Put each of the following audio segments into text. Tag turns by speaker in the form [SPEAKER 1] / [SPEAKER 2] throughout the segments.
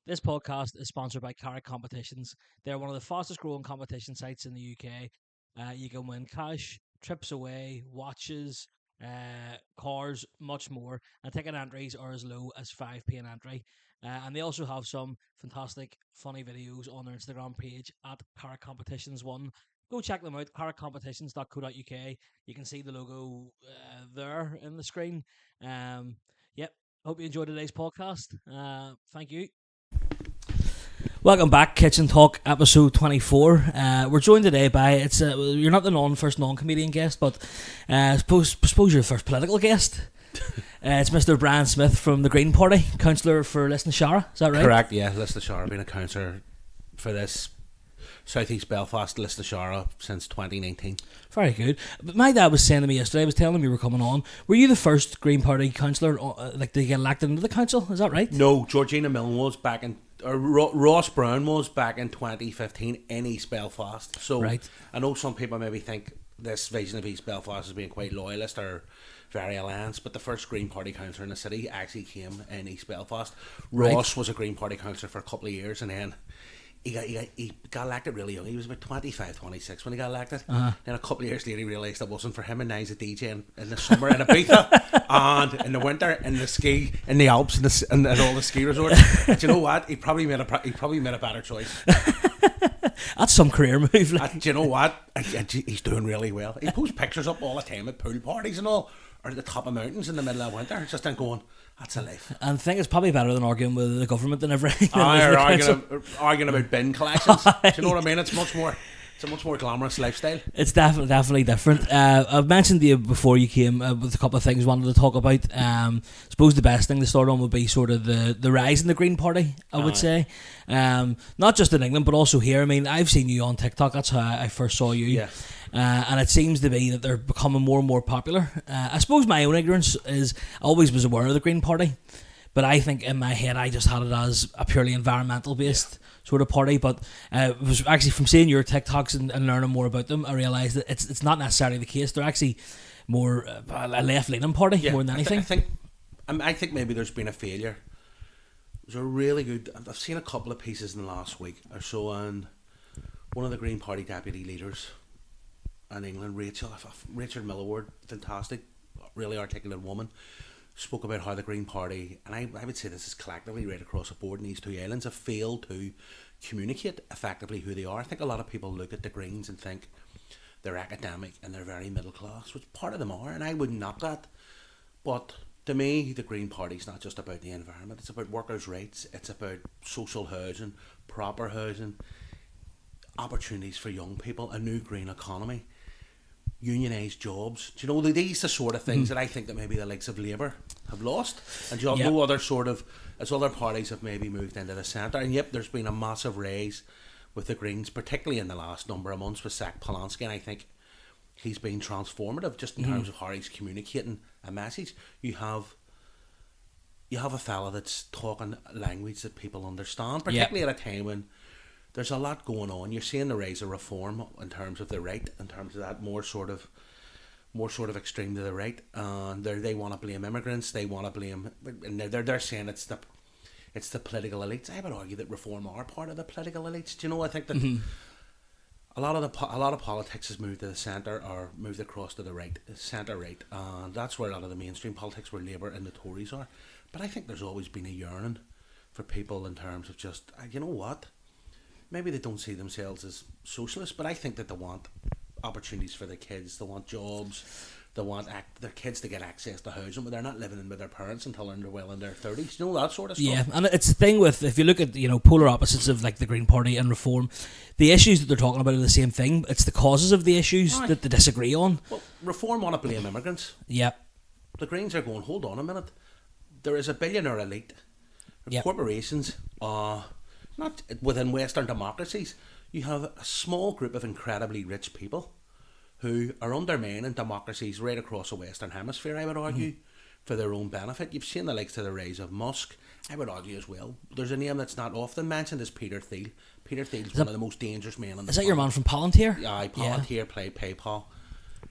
[SPEAKER 1] This podcast is sponsored by Cllr Competitions. They're one of the fastest growing competition sites in the UK. You can win cash, trips away, watches, cars, much more. And ticket entries are as low as 5p an entry. And they also have some fantastic, funny videos on their Instagram page at Cllr Competitions 1. Go check them out, cllrcompetitions.co.uk. You can see the logo there in the screen. Yep. Hope you enjoyed today's podcast. Thank you. Welcome back, Kitchen Talk, episode 24. We're joined today by, you're not the first non-comedian guest, but suppose you're the first political guest. It's Mr. Brian Smyth from the Green Party, councillor for Liston-Shara, is that right?
[SPEAKER 2] Correct, yeah, Liston-Shara, been a councillor for this South East Belfast, Liston-Shara, since 2019.
[SPEAKER 1] Very good. But my dad was saying to me yesterday, I was telling him you were coming on, were you the first Green Party councillor to get elected into the council, is that right?
[SPEAKER 2] No, Georgina Milne was back in, Ross Brown was back in 2015 in East Belfast. So
[SPEAKER 1] right.
[SPEAKER 2] I know some people maybe think this vision of East Belfast as being quite loyalist or very alliance, but the first Green Party councillor in the city actually came in East Belfast. Ross was a Green Party councillor for a couple of years, and then he got elected really young. He was about 25, 26 when he got elected. Then a couple of years later he realised it wasn't for him, and now he's a DJ in the summer in Ibiza and in the winter in the Alps and all the ski resorts. But you know what? He probably made a better choice.
[SPEAKER 1] That's some career move.
[SPEAKER 2] Do you know what? He's doing really well. He posts pictures up all the time at pool parties and all, or at the top of mountains in the middle of winter. Just then going, that's a life.
[SPEAKER 1] And I think it's probably better than arguing with the government and everything.
[SPEAKER 2] Arguing about bin collections. Do you know what I mean? It's a much more glamorous lifestyle.
[SPEAKER 1] It's definitely different. I've mentioned to you before you came with a couple of things I wanted to talk about. Suppose the best thing to start on would be sort of the rise in the Green Party, I would say. Not just in England, but also here. I mean, I've seen you on TikTok. That's how I first saw you.
[SPEAKER 2] Yeah.
[SPEAKER 1] And it seems to be that they're becoming more and more popular. I suppose my own ignorance is I always was aware of the Green Party, but I think in my head I just had it as a purely environmental based sort of party. But it was actually from seeing your TikToks and learning more about them, I realised that it's not necessarily the case. They're actually more a left leaning party more than anything.
[SPEAKER 2] I think maybe there's been a failure. There's a really good. I've seen a couple of pieces in the last week or so, and one of the Green Party deputy leaders in England, Rachel Millward, fantastic, really articulate woman, spoke about how the Green Party, and I would say this is collectively right across the board in these two islands, have failed to communicate effectively who they are. I think a lot of people look at the Greens and think they're academic and they're very middle class, which part of them are, and I wouldn't knock that. But to me, the Green Party is not just about the environment, it's about workers' rights, it's about social housing, proper housing, opportunities for young people, a new green economy, unionised jobs. Do you know, these are the sort of things that I think that maybe the likes of Labour have lost, and you have no other sort of, as other parties have maybe moved into the centre. And yep, there's been a massive raise with the Greens, particularly in the last number of months with Zach Polanski, and I think he's been transformative just in terms of how he's communicating a message. You have a fella that's talking language that people understand, particularly at a time when there's a lot going on. You're seeing the rise of reform in terms of the right, in terms of that more sort of extreme to the right, and they want to blame immigrants. They want to blame, and they're saying it's the political elites. I would argue that reform are part of the political elites. Do you know? I think that a lot of politics has moved to the centre or moved across to the right, centre right, and that's where a lot of the mainstream politics, where Labour and the Tories are. But I think there's always been a yearning for people in terms of just, you know what? Maybe they don't see themselves as socialists, but I think that they want opportunities for their kids. They want jobs. They want their kids to get access to housing, but they're not living in with their parents until they're well in their 30s. You know, that sort of stuff.
[SPEAKER 1] Yeah, and it's the thing with, if you look at, polar opposites of like the Green Party and Reform, the issues that they're talking about are the same thing. It's the causes of the issues that they disagree on.
[SPEAKER 2] Well, Reform want to blame immigrants.
[SPEAKER 1] Yeah.
[SPEAKER 2] The Greens are going, hold on a minute. There is a billionaire elite. Corporations not within Western democracies. You have a small group of incredibly rich people who are undermining democracies right across the Western Hemisphere, I would argue, for their own benefit. You've seen the likes of the rise of Musk. I would argue as well. There's a name that's not often mentioned, is Peter Thiel. Peter Thiel's one of the most dangerous men on the planet.
[SPEAKER 1] Is that your man from Palantir?
[SPEAKER 2] Yeah, Palantir played PayPal.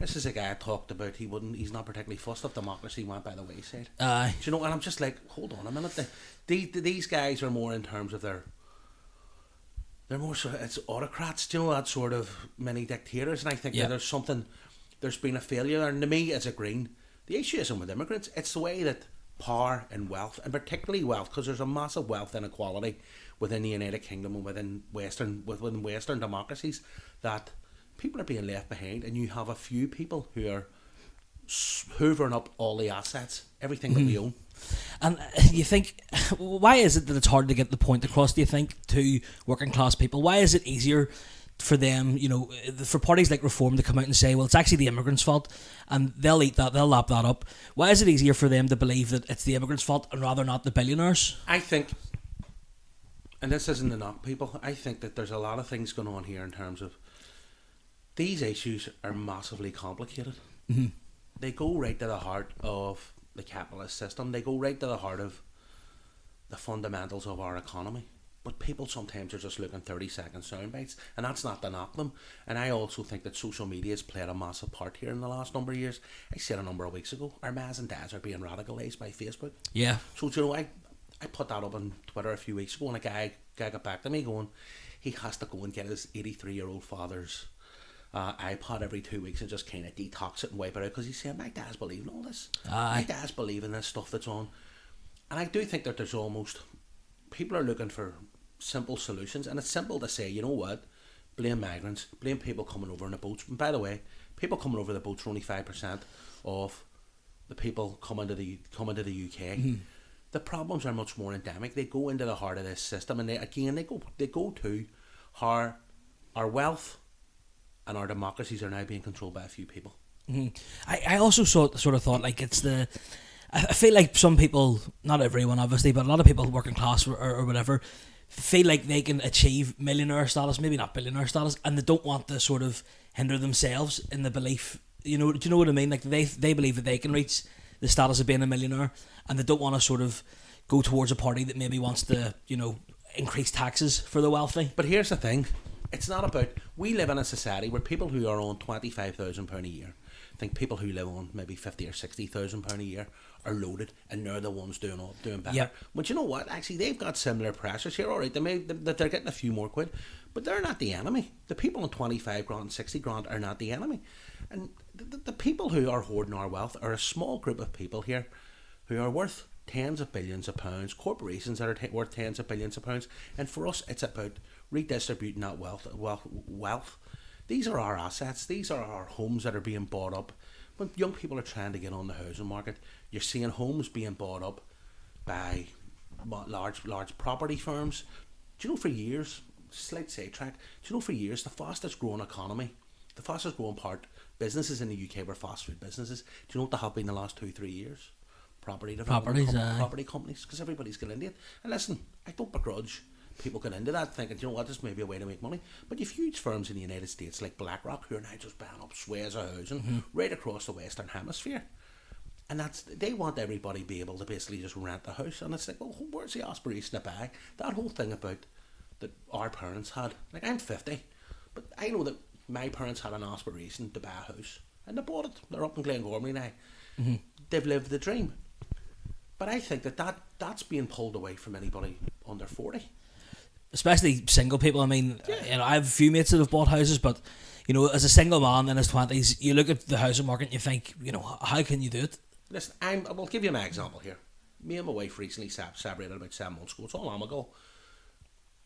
[SPEAKER 2] This is a guy I talked about. He's not particularly fussed if democracy went by the wayside.
[SPEAKER 1] Aye.
[SPEAKER 2] Do you know? And I'm just like, hold on a minute. These guys are more in terms of they're more sort of, it's autocrats. Do you know, that sort of mini dictators? And I think
[SPEAKER 1] Yeah.
[SPEAKER 2] that there's been a failure there. And to me, as a Green, the issue isn't with immigrants. It's the way that power and wealth, and particularly wealth, because there's a massive wealth inequality within the United Kingdom and within Western democracies, that people are being left behind, and you have a few people who are hoovering up all the assets, everything that we own.
[SPEAKER 1] And you think, why is it that it's hard to get the point across, do you think, to working class people? Why is it easier for them, for parties like Reform to come out and say, well, it's actually the immigrants' fault, and they'll eat that, they'll lap that up? Why is it easier for them to believe that it's the immigrants' fault and rather not the billionaires?
[SPEAKER 2] I think, and this isn't to knock people, I think that there's a lot of things going on here in terms of these issues are massively complicated.
[SPEAKER 1] Mm-hmm.
[SPEAKER 2] They go right to the heart of the capitalist system. They go right to the heart of the fundamentals of our economy. But people sometimes are just looking 30-second sound bites, and that's not to knock them. And I also think that social media has played a massive part here in the last number of years. I said a number of weeks ago, our mas and dads are being radicalised by Facebook.
[SPEAKER 1] Yeah.
[SPEAKER 2] So, you know, I put that up on Twitter a few weeks ago, and a guy got back to me going, he has to go and get his 83-year-old father's iPod every 2 weeks and just kind of detox it and wipe it out, because he's saying, my dad's believing all this.
[SPEAKER 1] Aye.
[SPEAKER 2] My dad's believing this stuff that's on. And I do think that there's almost, people are looking for simple solutions, and it's simple to say, you know what, blame migrants, blame people coming over in the boats. And by the way, people coming over the boats are only 5% of the people coming to the UK. Mm-hmm. The problems are much more endemic. They go into the heart of this system, and they go to how our wealth and our democracies are now being controlled by a few people.
[SPEAKER 1] Mm-hmm. I also sort of thought, like, I feel like some people, not everyone obviously, but a lot of people working class or whatever, feel like they can achieve millionaire status, maybe not billionaire status, and they don't want to sort of hinder themselves in the belief, do you know what I mean? Like, they believe that they can reach the status of being a millionaire, and they don't want to sort of go towards a party that maybe wants to, increase taxes for the wealthy.
[SPEAKER 2] But here's the thing, it's not about, we live in a society where people who are on £25,000 a year think people who live on maybe £50,000 or £60,000 a year are loaded, and they're the ones doing better.
[SPEAKER 1] Yep.
[SPEAKER 2] But you know what? Actually, they've got similar pressures here. All right, they're getting a few more quid, but they're not the enemy. The people on 25 grand and 60 grand are not the enemy, and the people who are hoarding our wealth are a small group of people here who are worth tens of billions of pounds. Corporations that are worth tens of billions of pounds, and for us, it's about redistributing that wealth. These are our assets. These are our homes that are being bought up. When young people are trying to get on the housing market, you're seeing homes being bought up by large property firms. Do you know, for years, slight sidetrack, for years, the fastest growing economy, the fastest growing businesses in the UK were fast food businesses. Do you know what they have been in the last 2-3 years? Property companies, because everybody's getting into it. And listen, I don't begrudge people get into that thinking, you know what, this may be a way to make money. But you've huge firms in the United States like BlackRock who are now just buying up swathes of housing right across the Western Hemisphere. And they want everybody to be able to basically just rent a house. And it's like, well, where's the aspiration to buy? That whole thing about that our parents had. Like, I'm 50, but I know that my parents had an aspiration to buy a house. And they bought it. They're up in Glengormley now. Mm-hmm. They've lived the dream. But I think that's being pulled away from anybody under 40.
[SPEAKER 1] Especially single people. I mean, I have a few mates that have bought houses, but as a single man in his 20s, you look at the housing market and you think, how can you do it?
[SPEAKER 2] Listen, I'll give you my example here. Me and my wife recently separated about 7 months ago. It's all long ago.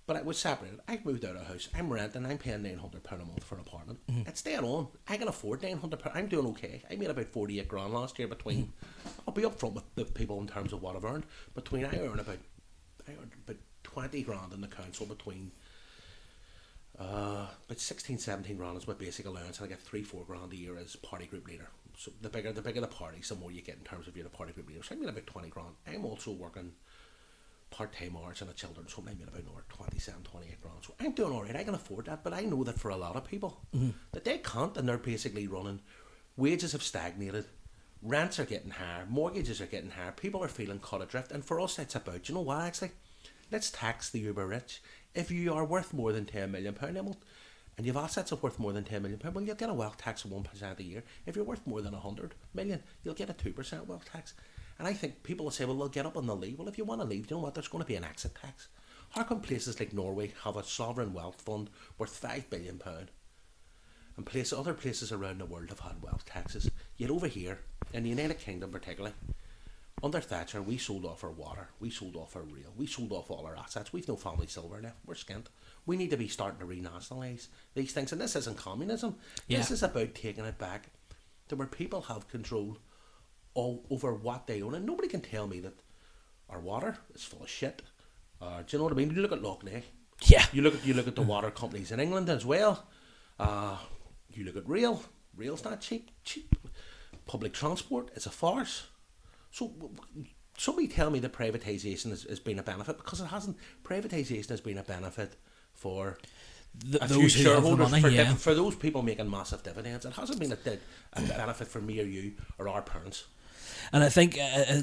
[SPEAKER 2] But I was separated. I moved out of the house. I'm renting. I'm paying £900 a month for an apartment. Mm-hmm. It's dead on. I can afford £900. I'm doing okay. I made about 48 grand last year between. I'll be upfront with the people in terms of what I've earned. I earned about 20 grand in the council between about 16-17 grand is my basic allowance, and I get 3-4 grand a year as party group leader. So the bigger the parties, the more you get in terms of being a party group leader. So I made about 20 grand. I'm also working part-time hours in a children's home. I made about 27-28 grand. So I'm doing alright. I can afford that, but I know that for a lot of people that they can't, and they're basically running. Wages have stagnated. Rents are getting higher. Mortgages are getting higher. People are feeling caught adrift. And for us, it's about, you know what, actually, let's tax the uber rich. If you are worth more than £10 million, and you have assets of worth more than £10 million, well, you'll get a wealth tax of 1% a year. If you're worth more than 100 million, you'll get a 2% wealth tax. And I think people will say, well, they'll get up and they'll leave. Well, if you want to leave, you know what? There's going to be an exit tax. How come places like Norway have a sovereign wealth fund worth £5 billion, and other places around the world have had wealth taxes? Yet over here, in the United Kingdom particularly, under Thatcher, we sold off our water, we sold off our rail, we sold off all our assets. We've no family silver now. We're skint. We need to be starting to renationalise these things. And this isn't communism. Yeah. This is about taking it back to where people have control over what they own. And nobody can tell me that our water is full of shit. Do you know what I mean? You look at Loch Ness.
[SPEAKER 1] Yeah.
[SPEAKER 2] You look at the water companies in England as well. You look at rail. Rail's not cheap. Public transport is a farce. So somebody tell me that privatisation has been a benefit, because it hasn't. Privatisation has been a benefit for those shareholders, for those people making massive dividends. It hasn't been a benefit for me or you or our parents.
[SPEAKER 1] And I think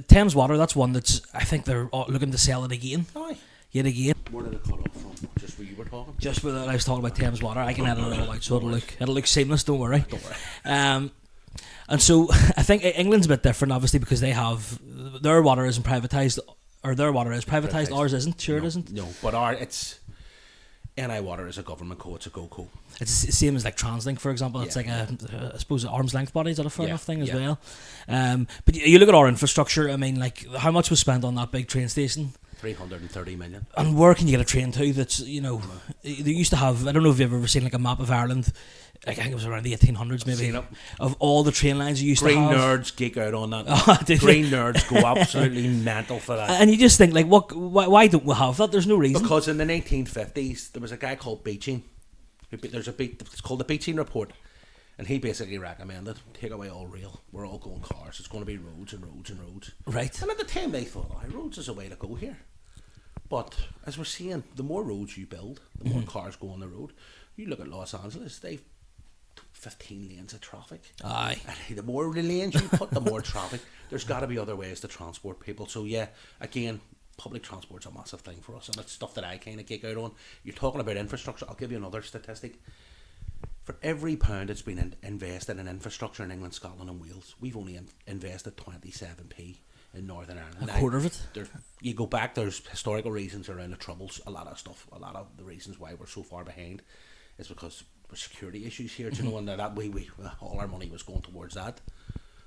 [SPEAKER 1] Thames Water, that's one that's, I think they're looking to sell it again.
[SPEAKER 2] Aye.
[SPEAKER 1] Yet again.
[SPEAKER 2] Where did it cut off from? Just where you were talking?
[SPEAKER 1] Just where I was talking about Thames Water. I can edit it all out, so it'll look seamless, don't worry.
[SPEAKER 2] Don't worry.
[SPEAKER 1] And so I think England's a bit different, obviously, because they have their water isn't privatised, or their water is privatised. Ours isn't. Sure, it isn't.
[SPEAKER 2] No, but it's NI Water is a government co. It's a GoCo.
[SPEAKER 1] It's the same as like TransLink, for example. It's like I suppose, an arm's length body. Is that a fair enough thing as well? But you look at our infrastructure. I mean, like, how much was spent on that big train station?
[SPEAKER 2] 330 million.
[SPEAKER 1] And where can you get a train to? That's, you know, they used to have. I don't know if you've ever seen like a map of Ireland. Like, I think it was around the 1800s, maybe, of all the train lines you used to have.
[SPEAKER 2] Green nerds geek out on that. Green nerds go absolutely mental for that.
[SPEAKER 1] And you just think, like, why don't we have that? There's no reason.
[SPEAKER 2] Because in the 1950s, there was a guy called Beeching. It's called the Beeching Report. And he basically recommended, take away all rail. We're all going cars. It's going to be roads and roads and roads.
[SPEAKER 1] Right.
[SPEAKER 2] And at the time, they thought, roads is a way to go here. But as we're seeing, the more roads you build, the more cars go on the road. You look at Los Angeles, they've 15 lanes of traffic.
[SPEAKER 1] Aye.
[SPEAKER 2] And the more lanes you put, the more traffic. There's got to be other ways to transport people. So yeah, again, public transport's a massive thing for us, and it's stuff that I kind of geek out on. You're talking about infrastructure. I'll give you another statistic. For every pound that's been invested in infrastructure in England, Scotland and Wales, we've only invested 27p in Northern Ireland.
[SPEAKER 1] A quarter of it.
[SPEAKER 2] You go back, there's historical reasons around the Troubles. A lot of the reasons why we're so far behind is because there's security issues here, you know, and that we all our money was going towards that.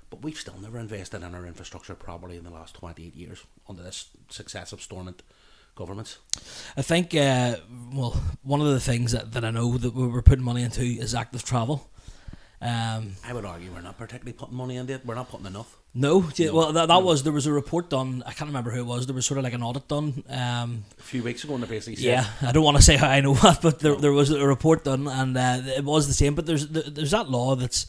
[SPEAKER 2] But we've still never invested in our infrastructure properly in the last 28 years under this successive Stormont governments.
[SPEAKER 1] I think, one of the things that I know that we're putting money into is active travel.
[SPEAKER 2] I would argue we're not particularly putting money into it. We're not putting enough.
[SPEAKER 1] No. Well, there was a report done. I can't remember who it was. There was sort of like an audit done a
[SPEAKER 2] few weeks ago, and they basically said,
[SPEAKER 1] yeah, I don't want to say how I know that, but there was a report done, and it was the same. But there's that law that's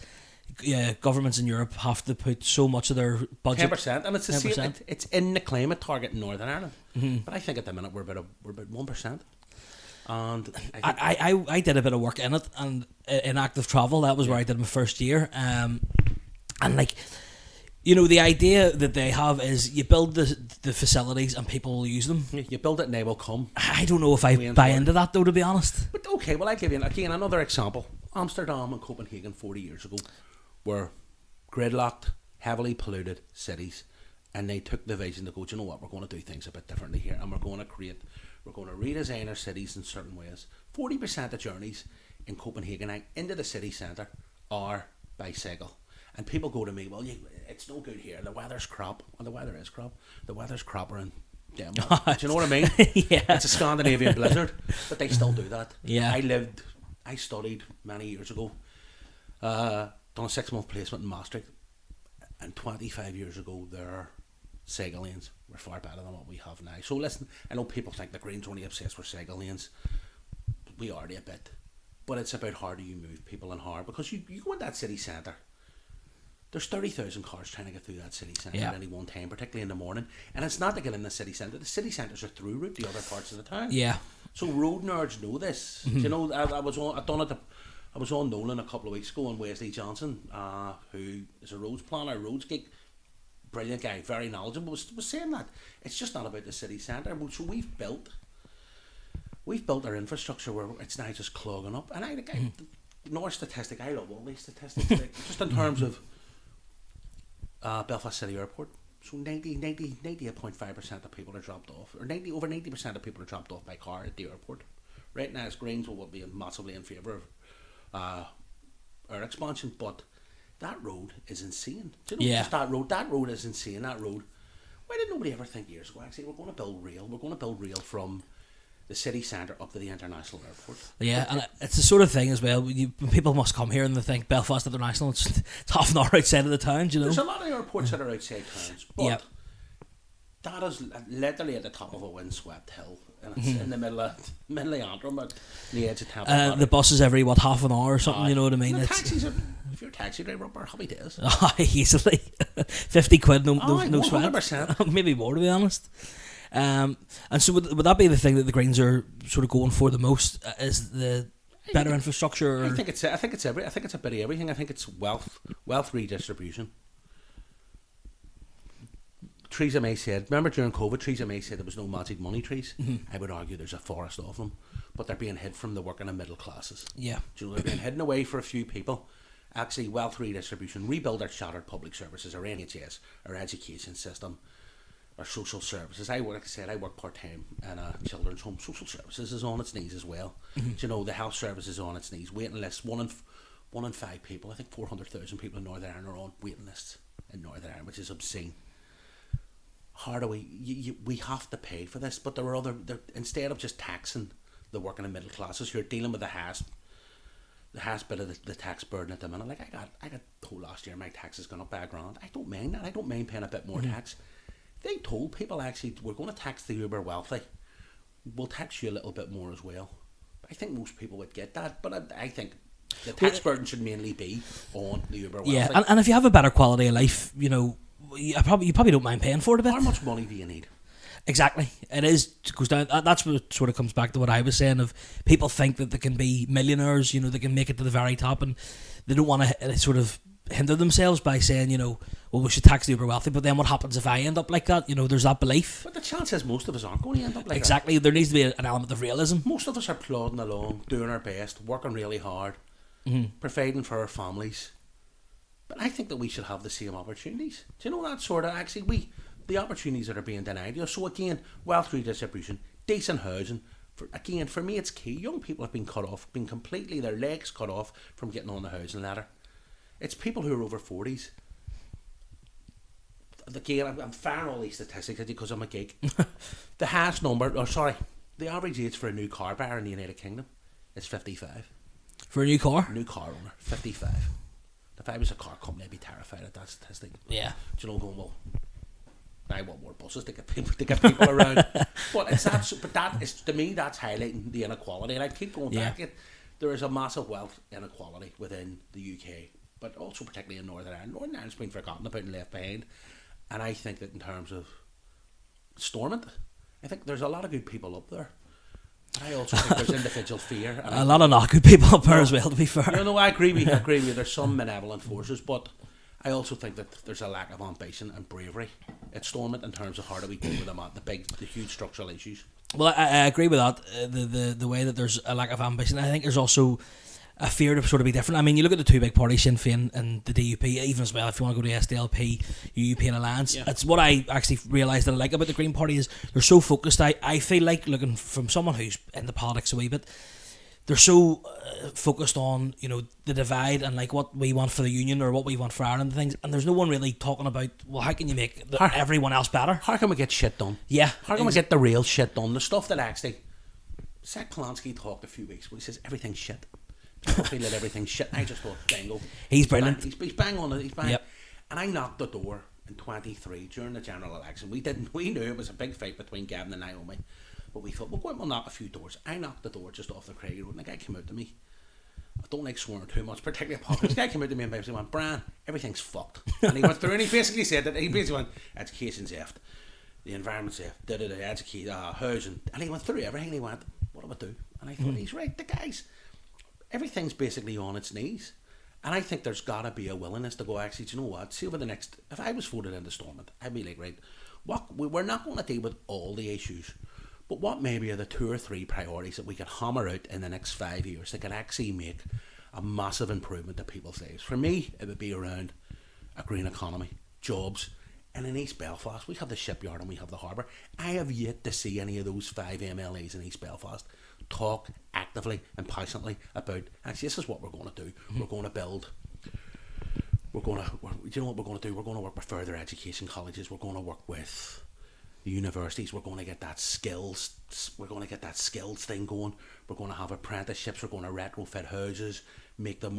[SPEAKER 1] governments in Europe have to put so much of their budget,
[SPEAKER 2] 10%, and it's the 10%. Same. It's in the climate target in Northern Ireland, but I think at the minute we're about 1%. And
[SPEAKER 1] I did a bit of work in it, and in active travel, that was where I did my first year. And like, you know, the idea that they have is you build the facilities and people will use them.
[SPEAKER 2] You build it and they will come.
[SPEAKER 1] I don't know if I buy into that, though, to be honest.
[SPEAKER 2] But okay, well, I'll give you again another example. Amsterdam and Copenhagen 40 years ago were gridlocked, heavily polluted cities, and they took the vision to go, do you know what, we're going to do things a bit differently here, and we're going to redesign our cities in certain ways. 40% of journeys in Copenhagen into the city centre are by cycle. And people go to me, well, it's no good here. The weather's crap. And the weather is crap. The weather's crapper in Denmark. Do you know what I mean?
[SPEAKER 1] Yeah.
[SPEAKER 2] It's a Scandinavian blizzard, but they still do that.
[SPEAKER 1] Yeah.
[SPEAKER 2] I studied many years ago, done a 6-month placement in Maastricht, and 25 years ago their cycle lanes were far better than what we have now. So listen, I know people think the Greens only obsessed with cycle lanes. We are a bit, but it's about how do you move people in how, because you go in that city centre, there's 30,000 cars trying to get through that city centre at any one time, particularly in the morning, and it's not to get in the city centre. The city centre's a through route to other parts of the town.
[SPEAKER 1] Yeah.
[SPEAKER 2] So road nerds know this. Mm-hmm. You know, I was on Nolan a couple of weeks ago, and Wesley Johnson, who is a roads planner, roads geek, brilliant guy, very knowledgeable, was saying that it's just not about the city centre. So we've built we've built our infrastructure where it's now just clogging up. And another statistic, I love all these statistics, like, just in terms of Belfast City Airport. So 98.5% of people are dropped off, or over 90% of people are dropped off by car at the airport. Right now, Greens will be massively in favour of our expansion, but that road is insane. Do you know, just that road is insane. That road. Why did nobody ever think years ago, actually, we're going to build rail from the city centre up to the international airport?
[SPEAKER 1] Yeah, and it's the sort of thing as well. When people must come here and they think Belfast International, it's half an hour outside of the town, do you know?
[SPEAKER 2] There's a lot of airports that are outside towns, but that is literally at the top of a windswept hill, and it's in the middle of Antrim, at the edge of Temple.
[SPEAKER 1] The bus is every, half an hour or something, you know what I mean?
[SPEAKER 2] Taxis are, if you're a taxi driver up there, happy days.
[SPEAKER 1] Easily. 50 quid, no sweat.
[SPEAKER 2] 100%.
[SPEAKER 1] Maybe more, to be honest. And so would that be the thing that the Greens are sort of going for the most, is the better infrastructure?
[SPEAKER 2] I think it's a bit of everything. I think it's wealth redistribution. Theresa May said, remember during COVID, Theresa May said there was no magic money trees. I would argue there's a forest of them, but they're being hid from the working and middle classes. Yeah, they're being hidden away for a few people. Actually, wealth redistribution, rebuild our shattered public services, our NHS, our education system, our social services. I work part-time in a children's home. Social services is on its knees as well. You know, the health service is on its knees. Waiting lists, one in five people, I think 400,000 people in Northern Ireland are on waiting lists in Northern Ireland, which is obscene. How do we have to pay for this? But there are instead of just taxing the working and middle classes, you're dealing with the highest bit of the tax burden at the minute. Like I got told last year my tax has gone up by £1,000. I don't mind that. I don't mind paying a bit more tax. They told people, actually, we're going to tax the uber wealthy. We'll tax you a little bit more as well. I think most people would get that, but I think the tax burden should mainly be on the uber wealthy.
[SPEAKER 1] Yeah, and if you have a better quality of life, you know, you probably don't mind paying for it a bit.
[SPEAKER 2] How much money do you need?
[SPEAKER 1] Exactly. It goes down. That's what sort of comes back to what I was saying, of people think that they can be millionaires, you know, they can make it to the very top, and they don't want to sort of hinder themselves by saying, you know, well, we should tax the uber wealthy, but then what happens if I end up like that? You know, there's that belief.
[SPEAKER 2] But the chance is most of us aren't going to end up like that.
[SPEAKER 1] Exactly. There needs to be an element of realism.
[SPEAKER 2] Most of us are plodding along, doing our best, working really hard, providing for our families. But I think that we should have the same opportunities. Do you know that sort of, actually, the opportunities that are being denied. You know, so again, wealth redistribution, decent housing. For me, it's key. Young people have been cut off, been completely, their legs cut off from getting on the housing ladder. It's people who are over 40s. Again, I'm firing all these statistics because I'm a geek. The average age for a new car buyer in the United Kingdom is 55.
[SPEAKER 1] For a new car?
[SPEAKER 2] New car owner, 55. If I was a car company, I'd be terrified at that statistic.
[SPEAKER 1] Yeah.
[SPEAKER 2] Do you know, going, well, I want more buses to get people around. But that is, to me, that's highlighting the inequality. And I keep going back. There is a massive wealth inequality within the UK, but also particularly in Northern Ireland. Northern Ireland's been forgotten about and left behind. And I think that in terms of Stormont, I think there's a lot of good people up there. But I also think there's individual fear. And
[SPEAKER 1] a lot of not good people up there as well, to be fair.
[SPEAKER 2] No, I agree with you. There's some malevolent forces, but I also think that there's a lack of ambition and bravery at Stormont in terms of how do we deal with them at the huge structural issues.
[SPEAKER 1] Well, I agree with that. The way that there's a lack of ambition, I think there's also a fear to sort of be different. I mean, you look at the two big parties, Sinn Féin and the DUP, even as well, if you want to go to SDLP, UUP and Alliance. Yeah. It's what I actually realised that I like about the Green Party is they're so focused. I feel like, looking from someone who's in the politics a wee bit, they're so focused on, you know, the divide and like what we want for the union or what we want for Ireland and things, and there's no one really talking about, well, how can you make everyone else better?
[SPEAKER 2] How can we get shit done?
[SPEAKER 1] Yeah.
[SPEAKER 2] How can we get the real shit done? The stuff that actually... Zach Polanski talked a few weeks ago. He says everything's shit. People feel that everything's shit. I just thought, bingo.
[SPEAKER 1] He's brilliant.
[SPEAKER 2] He's bang on it. He's bang.
[SPEAKER 1] Yep.
[SPEAKER 2] And I knocked the door in 23 during the general election. We knew it was a big fight between Gavin and Naomi, but we thought, we'll knock a few doors. I knocked the door just off the Craigie Road, and the guy came out to me. I don't like swearing too much, particularly politics. The guy came out to me and basically went, Brian, everything's fucked. And he went through and he basically said that, he basically went, education's effed, the environment's effed, educate, housing. And he went through everything and he went, what do I do? And I thought, he's right, the guys, everything's basically on its knees. And I think there's got to be a willingness to go, actually, do you know what, see over the next, if I was voted into Stormont, I'd be like, right, we're not going to deal with all the issues, But what maybe are the 2 or 3 priorities that we could hammer out in the next 5 years that could actually make a massive improvement to people's lives? For me, it would be around a green economy, jobs. And in East Belfast, we have the shipyard and we have the harbour. I have yet to see any of those 5 MLAs in East Belfast talk actively and passionately about, actually, this is what we're going to do. We're going to build, do you know what we're going to do? We're going to work with further education colleges. We're going to work with the universities. We're going to get that skills thing going. We're going to have apprenticeships. We're going to retrofit houses, make them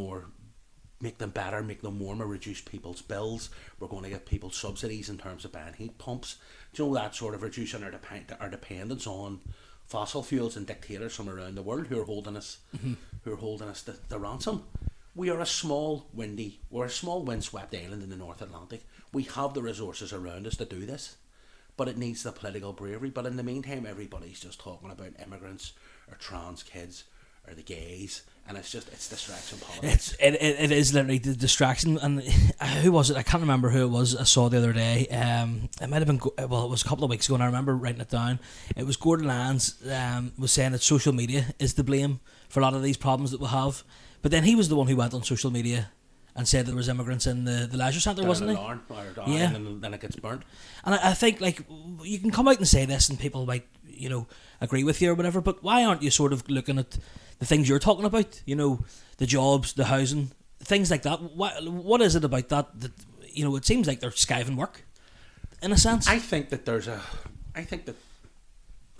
[SPEAKER 2] better, make them warmer, reduce people's bills. We're going to get people subsidies in terms of buying heat pumps. Do you know, that sort of reducing our dependence on fossil fuels and dictators from around the world who are holding us the ransom. We're a small windswept island in the North Atlantic. We have the resources around us to do this, but it needs the political bravery. But in the meantime, everybody's just talking about immigrants or trans kids or the gays, and it's distraction politics.
[SPEAKER 1] It is literally the distraction. And who was it? I can't remember who it was I saw the other day. It might have been, it was a couple of weeks ago, and I remember writing it down. It was Gordon Lyons was saying that social media is to blame for a lot of these problems that we have. But then he was the one who went on social media and said there was immigrants in the leisure centre, wasn't he?
[SPEAKER 2] Yeah. And then it gets burnt.
[SPEAKER 1] And I think, like, you can come out and say this and people might, agree with you or whatever, but why aren't you sort of looking at the things you're talking about? The jobs, the housing, things like that. What is it about that it seems like they're skiving work, in a sense?
[SPEAKER 2] I think that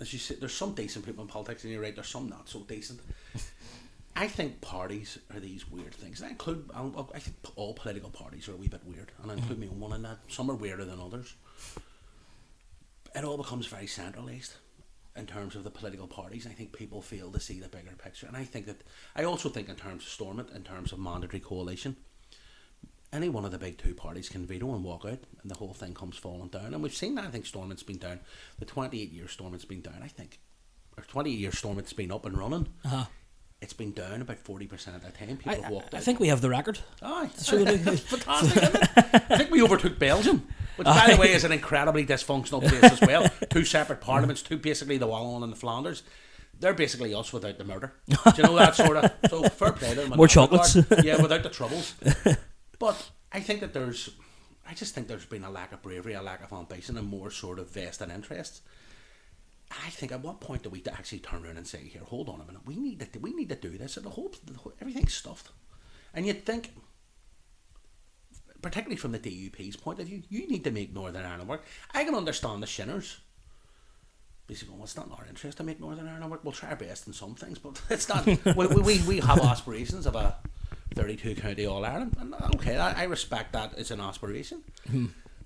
[SPEAKER 2] as you say, there's some decent people in politics, and you're right, there's some not so decent. I think parties are these weird things. I think all political parties are a wee bit weird, and I include my own one in that. Some are weirder than others. It all becomes very centralised in terms of the political parties. I think people fail to see the bigger picture, and I also think in terms of Stormont, in terms of mandatory coalition, any one of the big 2 parties can veto and walk out, and the whole thing comes falling down. And we've seen that. I think Stormont's been down. The 28 years Stormont's been down, I think, or 28 years Stormont's been up and running. It's been down about 40% of the time. People have walked out.
[SPEAKER 1] I think we have the record.
[SPEAKER 2] Aye. Fantastic, isn't it? I think we overtook Belgium, which, by the way, is an incredibly dysfunctional place as well. 2 separate parliaments, basically the Wallon and the Flanders. They're basically us without the murder. Do you know that sort of? So fair play to them.
[SPEAKER 1] More chocolates.
[SPEAKER 2] Yeah, without the troubles. But I think that I just think there's been a lack of bravery, a lack of ambition, and more sort of vested interests. I think at what point do we actually turn around and say, here, hold on a minute, we need to do this, and everything's stuffed. And you'd think, particularly from the DUP's point of view, you need to make Northern Ireland work. I can understand the Shinners basically going, well, it's not in our interest to make Northern Ireland work. We'll try our best in some things, but it's not. we have aspirations of a 32 county All Ireland, and okay, I respect that as an aspiration.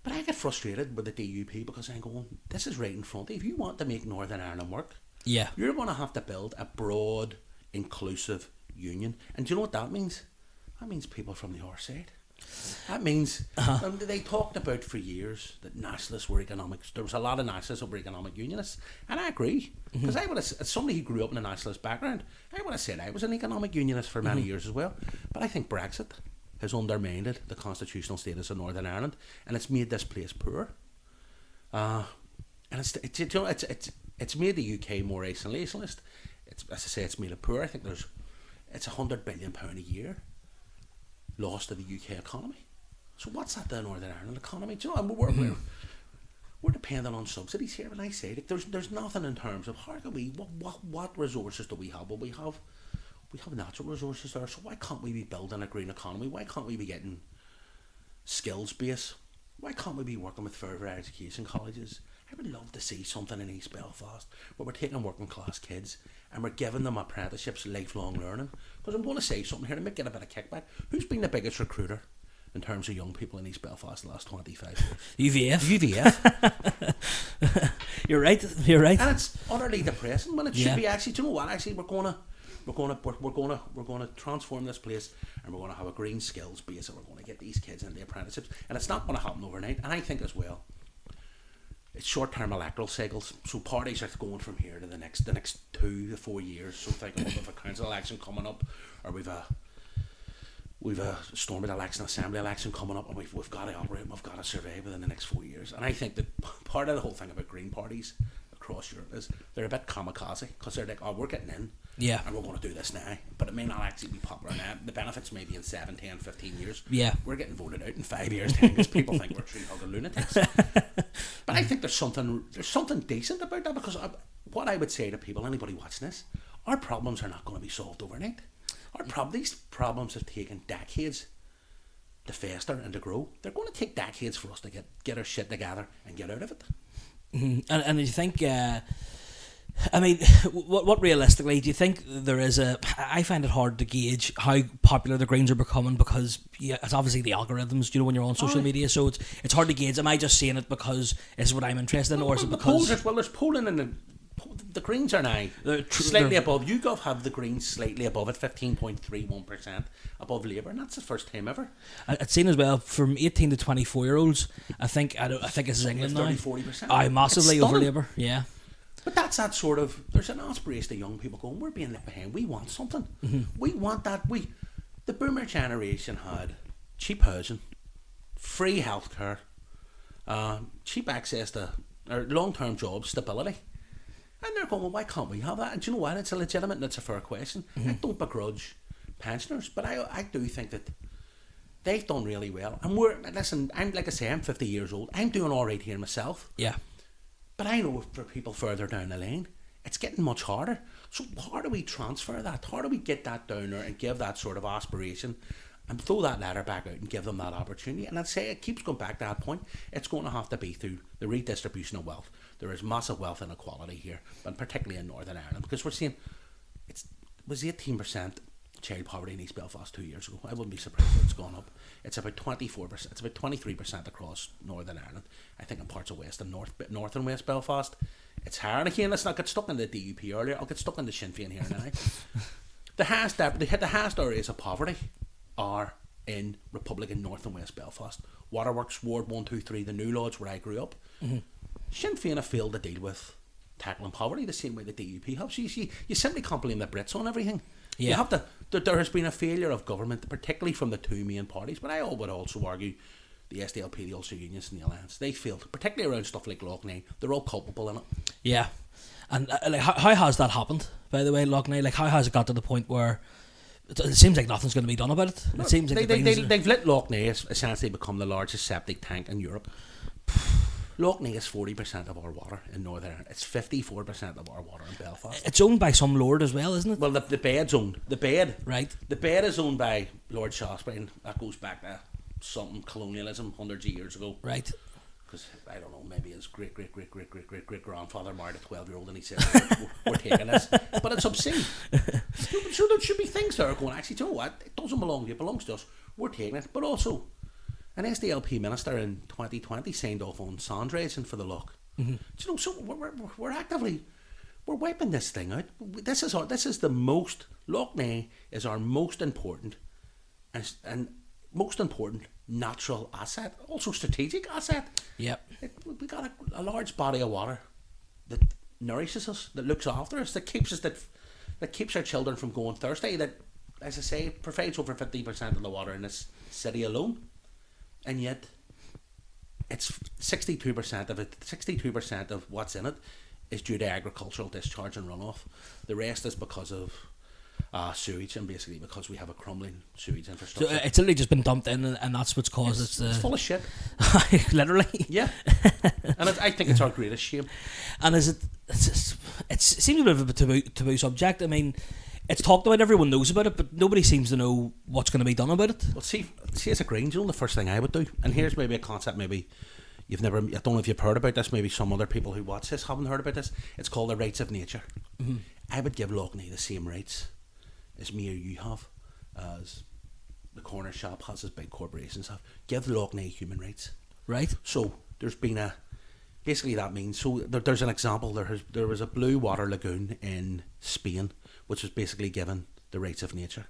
[SPEAKER 2] But I get frustrated with the DUP because I'm going, this is right in front of you. If you want to make Northern Ireland work, you're going to have to build a broad, inclusive union. And do you know what that means? That means people from the other side. That means they talked about for years that nationalists were economics. There was a lot of nationalists that were economic unionists, and I agree, because I would have, as somebody who grew up in a nationalist background, I would have said I was an economic unionist for many years as well. But I think Brexit has undermined the constitutional status of Northern Ireland, and it's made this place poor. And it's made the UK more isolationist. As I say, it's made it poor. I think it's £100 billion a year lost to the UK economy. So what's that to the Northern Ireland economy? Do you know, we're dependent on subsidies here. When I say that there's nothing in terms of how can we what resources do we have? Well, we have natural resources there, so why can't we be building a green economy? Why can't we be getting skills base? Why can't we be working with further education colleges? I would love to see something in East Belfast where we're taking working class kids and we're giving them apprenticeships, lifelong learning. Because I'm going to say something here to get a bit of kickback. Who's been the biggest recruiter in terms of young people in East Belfast the last 25 years?
[SPEAKER 1] UVF. You're right.
[SPEAKER 2] And it's utterly depressing when it should be actually. Do you know what? Actually, we're going to transform this place, and we're going to have a green skills base, and we're going to get these kids into the apprenticeships, and it's not going to happen overnight. And I think as well, it's short-term electoral cycles, so parties are going from here to the next 2 to 4 years. So think of a council election coming up, or we've a Stormont election, assembly election coming up, and we've got to operate, and we've got to survive within the next 4 years. And I think that part of the whole thing about green parties across Europe is they're a bit kamikaze because they're like, oh, we're getting in.
[SPEAKER 1] Yeah.
[SPEAKER 2] And we're going to do this now. But it may not actually be popular now. The benefits may be in 7, 10, 15 years.
[SPEAKER 1] Yeah.
[SPEAKER 2] We're getting voted out in 5 years' time because people think we're three-hugged lunatics. But I think there's something decent about that, because what I would say to people, anybody watching this, our problems are not going to be solved overnight. These problems have taken decades to fester and to grow. They're going to take decades for us to get our shit together and get out of it.
[SPEAKER 1] Mm-hmm. And you think... I mean, what realistically do you think there is I find it hard to gauge how popular the Greens are becoming, because it's obviously the algorithms, when you're on social media, so it's hard to gauge. Am I just saying it because it's what I'm interested in, or is it because...
[SPEAKER 2] there's polling in the Greens are now slightly above. YouGov have the Greens slightly above at 15.31% above Labour, and that's the first time ever.
[SPEAKER 1] It's seen as well from 18 to 24-year-olds. I think this is England now.
[SPEAKER 2] 30-40%.
[SPEAKER 1] Aye, massively over Labour, yeah.
[SPEAKER 2] But that's that sort of, there's an aspiration to young people going, we're being left behind, we want something. Mm-hmm. We want that. The boomer generation had cheap housing, free healthcare, cheap access to long-term jobs, stability. And they're going, well, why can't we have that? And do you know what? It's a legitimate and it's a fair question. Mm-hmm. I don't begrudge pensioners, but I do think that they've done really well. And I'm 50 years old. I'm doing all right here myself.
[SPEAKER 1] Yeah.
[SPEAKER 2] But I know for people further down the lane, it's getting much harder. So how do we transfer that? How do we get that down there and give that sort of aspiration and throw that ladder back out and give them that opportunity? And I'd say it keeps going back to that point. It's going to have to be through the redistribution of wealth. There is massive wealth inequality here, and particularly in Northern Ireland, because we're seeing it was 18% child poverty in East Belfast 2 years ago. I wouldn't be surprised if it's gone up. It's about 24%. It's about 23% across Northern Ireland. I think in parts of West and North and West Belfast, it's higher. And again, let's not get stuck in the DUP earlier. I'll get stuck in the Sinn Féin here now. The highest areas of poverty are in Republican North and West Belfast. Waterworks, Ward 1, 2, 3, the New Lodge, where I grew up. Mm-hmm. Sinn Féin have failed to deal with tackling poverty the same way the DUP have. So you simply can't blame the Brits on everything. Yeah. You have to. There has been a failure of government, particularly from the two main parties, but I would also argue the SDLP, the Ulster Unionists and the Alliance, they failed, particularly around stuff like Loughnane. They're all culpable in it. Yeah.
[SPEAKER 1] And how has that happened, by the way, Loughnane? How has it got to the point where it seems like nothing's going to be done about it? It seems like
[SPEAKER 2] they've let Loughnane essentially become the largest septic tank in Europe. Loughnane is 40% of our water in Northern Ireland. It's 54% of our water in Belfast.
[SPEAKER 1] It's owned by some lord as well, isn't it?
[SPEAKER 2] Well, the bed's owned. The bed.
[SPEAKER 1] Right.
[SPEAKER 2] The bed is owned by Lord Shaftesbury, and that goes back to something colonialism hundreds of years ago.
[SPEAKER 1] Right.
[SPEAKER 2] Because, I don't know, maybe his great-great-great-great-great-great-grandfather married a 12-year-old and he said, we're taking this. But it's obscene. So there should be things that are going, actually, do you know what? It doesn't belong to you, it belongs to us. We're taking it. But also, an SDLP minister in 2020 signed off on sand raising for the loch. Mm-hmm. Do you know? So we're actively wiping this thing out. This is the most. Loughnane is our most important and most important natural asset, also strategic asset.
[SPEAKER 1] Yep.
[SPEAKER 2] We got a large body of water that nourishes us, that looks after us, that keeps our children from going thirsty. That, as I say, provides over 50% of the water in this city alone. And yet, it's 62% of it. 62% of what's in it is due to agricultural discharge and runoff. The rest is because of sewage, and basically because we have a crumbling sewage infrastructure.
[SPEAKER 1] So it's literally just been dumped in, and that's what's caused it.
[SPEAKER 2] It's full of shit.
[SPEAKER 1] Literally.
[SPEAKER 2] Yeah. And I think it's our greatest shame.
[SPEAKER 1] And it seems a bit of a taboo subject. I mean, it's talked about, everyone knows about it, but nobody seems to know what's going to be done about it.
[SPEAKER 2] Well, see as a Greens, the first thing I would do, and here's maybe a concept maybe you've never, I don't know if you've heard about this, maybe some other people who watch this haven't heard about this. It's called the rights of nature. Mm-hmm. I would give Loughnane the same rights as me or you have, as the corner shop has, as big corporations have. Give Loughnane human rights.
[SPEAKER 1] Right.
[SPEAKER 2] So there's been basically that means, so there's an example, there was a blue water lagoon in Spain which was basically given the rights of nature,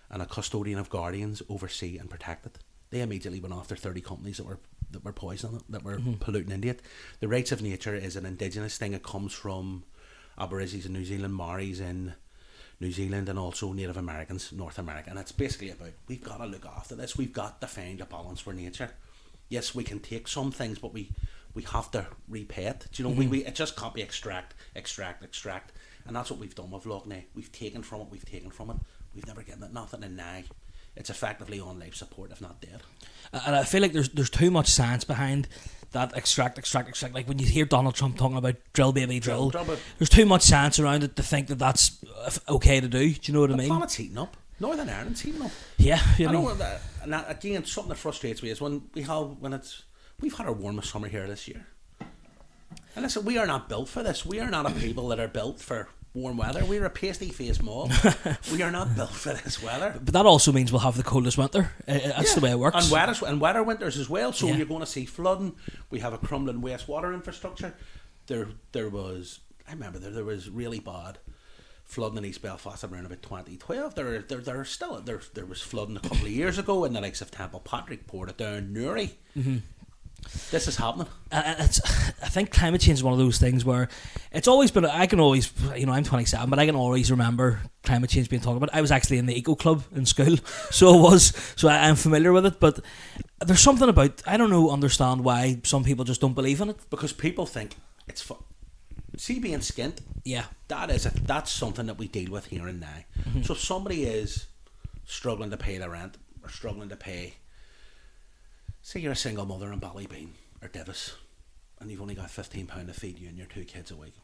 [SPEAKER 2] and a custodian of guardians oversee and protect it. They immediately went after 30 companies that were poisoning it, that were polluting into it. The rights of nature is an indigenous thing. It comes from Aborigines in New Zealand, Maoris in New Zealand, and also Native Americans, North America. And it's basically about, we've got to look after this. We've got to find a balance for nature. Yes, we can take some things, but we we have to repay it. Do you know, we it just can't be extract, and that's what we've done with Loughney. We've taken from it. We've never given it nothing, and now it's effectively on life support, if not dead.
[SPEAKER 1] And I feel like there's too much science behind that extract. Like when you hear Donald Trump talking about drill baby drill, there's too much science around it to think that that's okay to do. Do you know what I mean?
[SPEAKER 2] The planet's heating up. Northern Ireland's heating up.
[SPEAKER 1] Yeah,
[SPEAKER 2] I know that, and that, again, something that frustrates me is we've had our warmest summer here this year. And listen, we are not built for this. We are not a people that are built for warm weather. We're a pasty-faced mob. We are not built for this weather.
[SPEAKER 1] But that also means we'll have the coldest winter. That's the way it works.
[SPEAKER 2] And wetter winters as well. So you're going to see flooding. We have a crumbling wastewater infrastructure. There was really bad flooding in East Belfast around about 2012. There was flooding a couple of years ago in the likes of Temple Patrick, Portadown, Newry. Mm-hmm. This is happening. I
[SPEAKER 1] think climate change is one of those things where it's always been. I can always, I'm 27, but I can always remember climate change being talked about. I was actually in the eco club in school, so I'm familiar with it. But there's something about, I don't understand why some people just don't believe in it.
[SPEAKER 2] Because people think it's fun. See, being skint,
[SPEAKER 1] yeah,
[SPEAKER 2] that's something that we deal with here and now. Mm-hmm. So if somebody is struggling to pay the rent or struggling to pay, say you're a single mother in Ballybean or Divis and you've only got £15 to feed you and your 2 kids a week.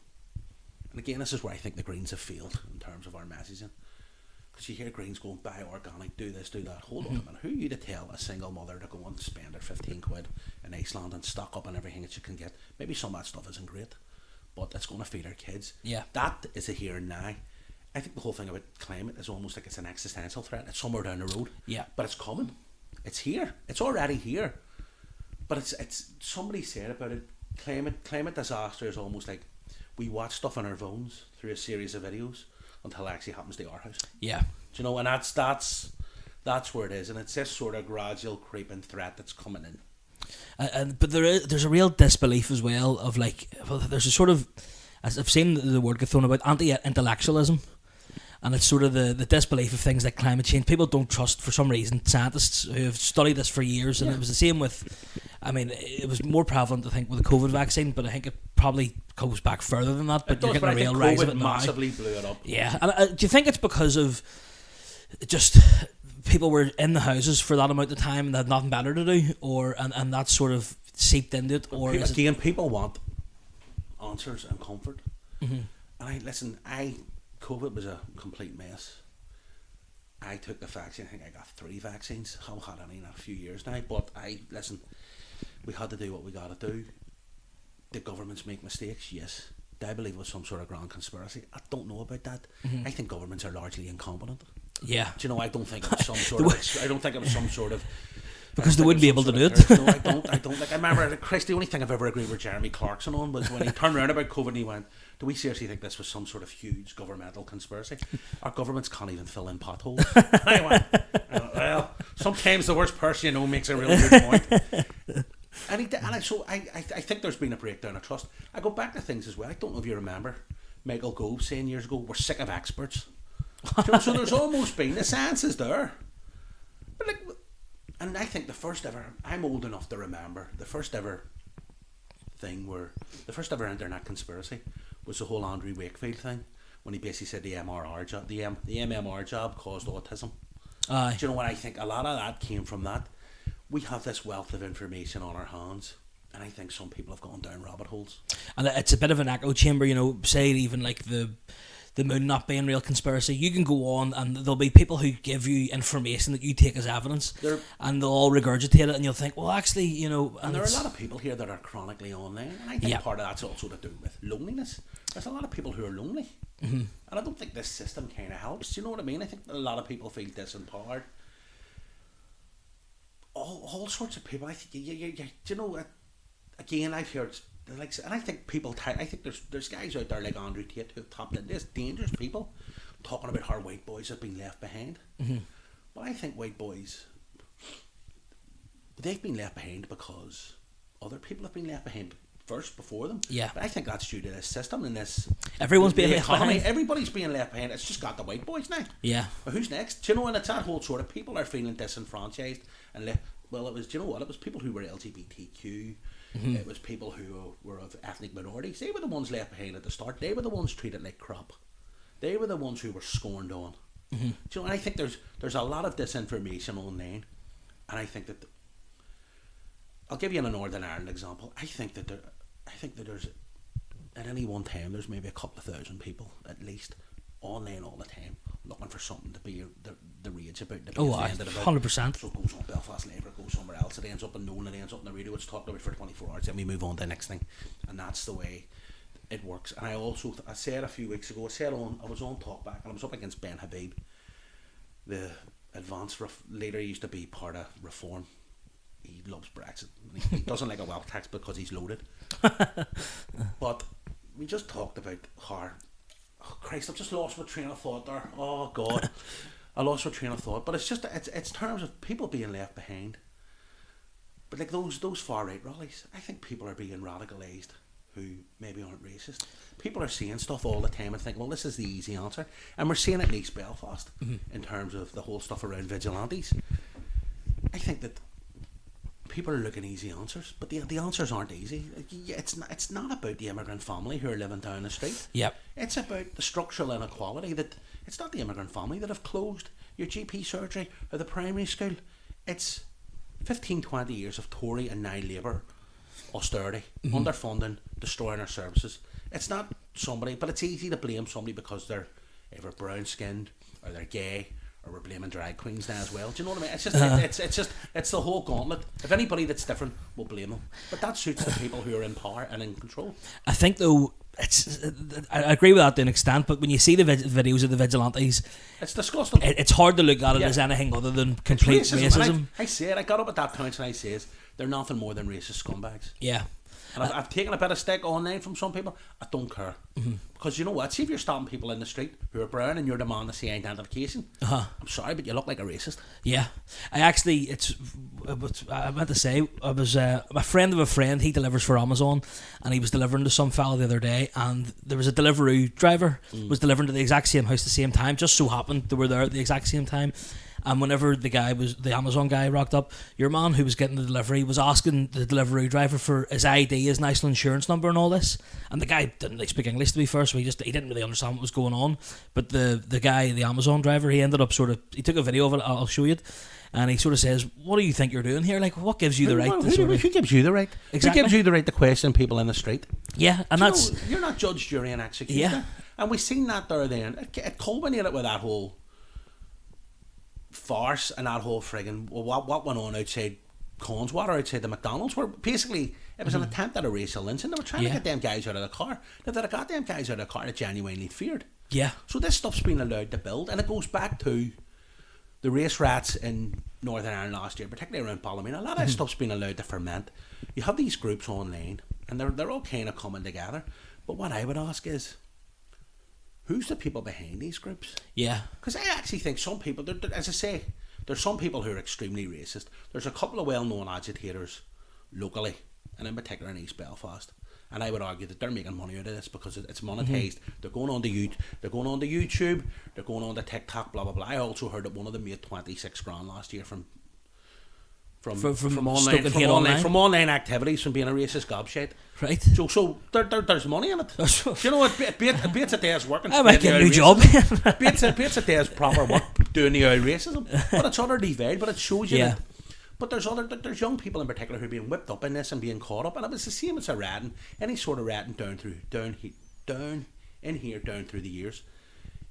[SPEAKER 2] And again, this is where I think the Greens have failed in terms of our messaging. Because you hear Greens going, buy organic, do this, do that. Hold on a minute. Who are you to tell a single mother to go and spend her 15 quid in Iceland and stock up on everything that you can get? Maybe some of that stuff isn't great, but it's going to feed our kids.
[SPEAKER 1] Yeah.
[SPEAKER 2] That is a here and now. I think the whole thing about climate is almost like it's an existential threat. It's somewhere down the road.
[SPEAKER 1] Yeah.
[SPEAKER 2] But it's coming. It's here. It's already here. But it's somebody said about it, climate disaster is almost like we watch stuff on our phones through a series of videos until it actually happens to our house.
[SPEAKER 1] Yeah.
[SPEAKER 2] Do you know, and that's where it is, and it's this sort of gradual creeping threat that's coming in.
[SPEAKER 1] But there's a real disbelief as well of there's a sort of, as I've seen the word get thrown about, anti-intellectualism. And it's sort of the disbelief of things like climate change. People don't trust, for some reason, scientists who have studied this for years. And it was the same with, it was more prevalent, I think, with the COVID vaccine, but I think it probably goes back further than that. But you're getting a real rise of it now.
[SPEAKER 2] Massively blew it up.
[SPEAKER 1] Yeah. And do you think it's because of just people were in the houses for that amount of time and they had nothing better to do, and that sort of seeped into it? Or
[SPEAKER 2] again, people want answers and comfort.
[SPEAKER 1] Mm-hmm.
[SPEAKER 2] And COVID was a complete mess. I took the vaccine. I think I got 3 vaccines. I haven't had any in a few years now. But we had to do what we got to do. Did governments make mistakes? Yes. Do I believe it was some sort of grand conspiracy? I don't know about that. Mm-hmm. I think governments are largely incompetent.
[SPEAKER 1] Yeah.
[SPEAKER 2] Do you know? I don't think it was some sort of. I don't think it was some sort of.
[SPEAKER 1] Because they wouldn't be able to do it.
[SPEAKER 2] No, I don't. Like, I remember, Chris, the only thing I've ever agreed with Jeremy Clarkson on was when he turned around about COVID and he went, do we seriously think this was some sort of huge governmental conspiracy? Our governments can't even fill in potholes. And I went, well, sometimes the worst person you know makes a really good point. I think there's been a breakdown of trust. I go back to things as well. I don't know if you remember Michael Gove saying years ago, we're sick of experts. So there's almost been, the science is there. But and I think the first ever, I'm old enough to remember, the first ever internet conspiracy was the whole Andrew Wakefield thing, when he basically said the MMR job caused autism. Do you know what I think? A lot of that came from that. We have this wealth of information on our hands, and I think some people have gone down rabbit holes. And
[SPEAKER 1] it's a bit of an echo chamber, say even like the moon not being real conspiracy. You can go on and there'll be people who give you information that you take as evidence, and they'll all regurgitate it, and you'll think, well, actually,
[SPEAKER 2] and there are a lot of people here that are chronically online, and I think part of that's also to do with loneliness. There's a lot of people who are lonely, mm-hmm. and I don't think this system kind of helps. Do you know what I mean? I think a lot of people feel disempowered. All sorts of people. I think again, I've heard. And I think I think there's guys out there like Andrew Tate who have tapped into this, dangerous people talking about how white boys have been left behind. Mm-hmm. But I think white boys, they've been left behind because other people have been left behind first before them.
[SPEAKER 1] Yeah.
[SPEAKER 2] But I think that's due to this system and this.
[SPEAKER 1] Everyone's being left behind.
[SPEAKER 2] Everybody's being left behind. It's just got the white boys now.
[SPEAKER 1] Yeah.
[SPEAKER 2] But who's next? Do you know? And it's that whole sort of people are feeling disenfranchised and left. Well, it was. Do you know what? It was people who were LGBTQ. It was people who were of ethnic minorities. They were the ones left behind at the start. They were the ones treated like crap. They were the ones who were scorned on. Do you know, and I think there's a lot of disinformation online, and I think that I'll give you an Northern Ireland example. I think that there's at any one time there's maybe a couple of thousand people at least online all the time looking for something to be the rage about, to be offended about.
[SPEAKER 1] 100%.
[SPEAKER 2] So it goes on Belfast Live, or it goes somewhere else. It ends up in known, it ends up in the radio. It's talked about for 24 hours, then we move on to the next thing, and that's the way it works. And I said a few weeks ago, I was on Talkback, and I was up against Ben Habib, the advanced leader. He used to be part of Reform. He loves Brexit. He doesn't like a wealth tax because he's loaded. But we just talked about how, oh Christ, I've just lost my train of thought there. Oh God, I lost my train of thought. But it's terms of people being left behind. But like those far right rallies, I think people are being radicalised who maybe aren't racist. People are seeing stuff all the time and think, well, this is the easy answer. And we're seeing it in East Belfast in terms of the whole stuff around vigilantes. I think that people are looking easy answers, but the answers aren't easy. It's not about the immigrant family who are living down the street.
[SPEAKER 1] Yep.
[SPEAKER 2] It's about the structural inequality that it's not the immigrant family that have closed your GP surgery or the primary school. It's 15-20 years of Tory and now Labour austerity, underfunding, destroying our services. It's not somebody, but it's easy to blame somebody because they're either brown skinned or they're gay, or we're blaming drag queens now as well. Do you know what I mean? It's just it's the whole gauntlet. If anybody that's different, we'll blame them. But that suits the people who are in power and in control.
[SPEAKER 1] I think though, I agree with that to an extent, but when you see the videos of the vigilantes,
[SPEAKER 2] it's disgusting.
[SPEAKER 1] It's hard to look at it as anything other than complete racism.
[SPEAKER 2] I say it. I got up at that point and I says they're nothing more than racist scumbags.
[SPEAKER 1] Yeah.
[SPEAKER 2] And I've taken a bit of stick online from some people. I don't care. Because you know what? See if you're stopping people in the street who are brown and you're demanding to see identification. I'm sorry, but you look like a racist.
[SPEAKER 1] Yeah. I meant to say, I was a friend of a friend. He delivers for Amazon, and he was delivering to some fella the other day, and there was a Deliveroo driver was delivering to the exact same house at the same time. Just so happened they were there at the exact same time. And whenever the Amazon guy rocked up, your man who was getting the delivery was asking the delivery driver for his ID, his national insurance number and all this. And the guy didn't speak English, to be fair, so he didn't really understand what was going on. But the guy, the Amazon driver, he ended up he took a video of it, I'll show you it. And he sort of says, what do you think you're doing here? Like, what gives you the right to
[SPEAKER 2] who gives you the right?
[SPEAKER 1] Exactly.
[SPEAKER 2] Who gives you the right to question people in the street?
[SPEAKER 1] Yeah, and
[SPEAKER 2] you're not judge, jury and executioner. Yeah. And we've seen that there then. It culminated with that whole farce and that whole friggin' what went on outside Conswater, outside the McDonald's, where basically it was an attempt at a racial lynching. They were trying to get them guys out of the car. If they'd have got them guys out of the car, they genuinely feared.
[SPEAKER 1] Yeah.
[SPEAKER 2] So this stuff's been allowed to build, and it goes back to the race rats in Northern Ireland last year, particularly around Ballymena. A lot of that stuff's been allowed to ferment. You have these groups online, and they're all kind of coming together. But what I would ask is, who's the people behind these groups?
[SPEAKER 1] Yeah.
[SPEAKER 2] Because I actually think some people, as I say, there's some people who are extremely racist. There's a couple of well-known agitators locally, and in particular in East Belfast. And I would argue that they're making money out of this because it's monetized. They're going on to YouTube, they're going on to TikTok, blah blah blah. I also heard that one of them made 26 grand last year from online activities, from being a racist gobshite.
[SPEAKER 1] Right.
[SPEAKER 2] So there's money in it. Do you know what? Beats a day's work.
[SPEAKER 1] I might get a new job.
[SPEAKER 2] Beats a day's proper work doing the old racism. But it's utterly veiled. But it shows you that. But there's young people in particular who are being whipped up in this and being caught up. And it was the same as a ratting. Any sort of ratting down through the years.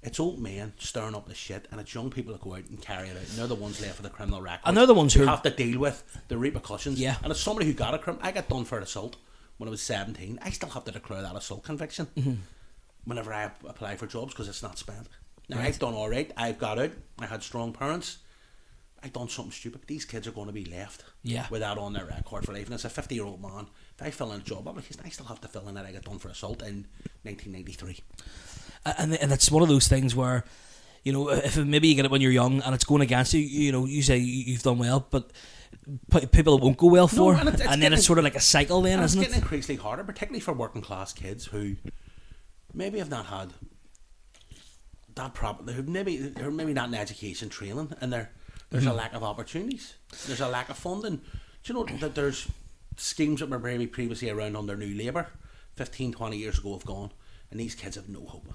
[SPEAKER 2] It's old men stirring up the shit, and it's young people that go out and carry it out, and they're the ones left with a criminal record.
[SPEAKER 1] And they're the ones who
[SPEAKER 2] have to deal with the repercussions.
[SPEAKER 1] Yeah.
[SPEAKER 2] And as somebody who got I got done for assault when I was 17. I still have to declare that assault conviction whenever I apply for jobs because it's not spent. Now, right. I've done all right. I've got out. I had strong parents. I've done something stupid. These kids are going to be left with that on their record for life. And as a 50-year-old man, if I fill in a job application, I still have to fill in that I got done for assault in 1993. And
[SPEAKER 1] it's one of those things where, you know, if maybe you get it when you're young and it's going against you, you know, you say you've done well, but people it won't go well for, and then it's sort of like a cycle then, isn't it?
[SPEAKER 2] It's getting increasingly harder, particularly for working class kids who maybe have not had that proper, who maybe not in education training, and there's a lack of opportunities, there's a lack of funding. Do you know that there's schemes that were maybe previously around under New Labour 15, 20 years ago have gone, and these kids have no hope.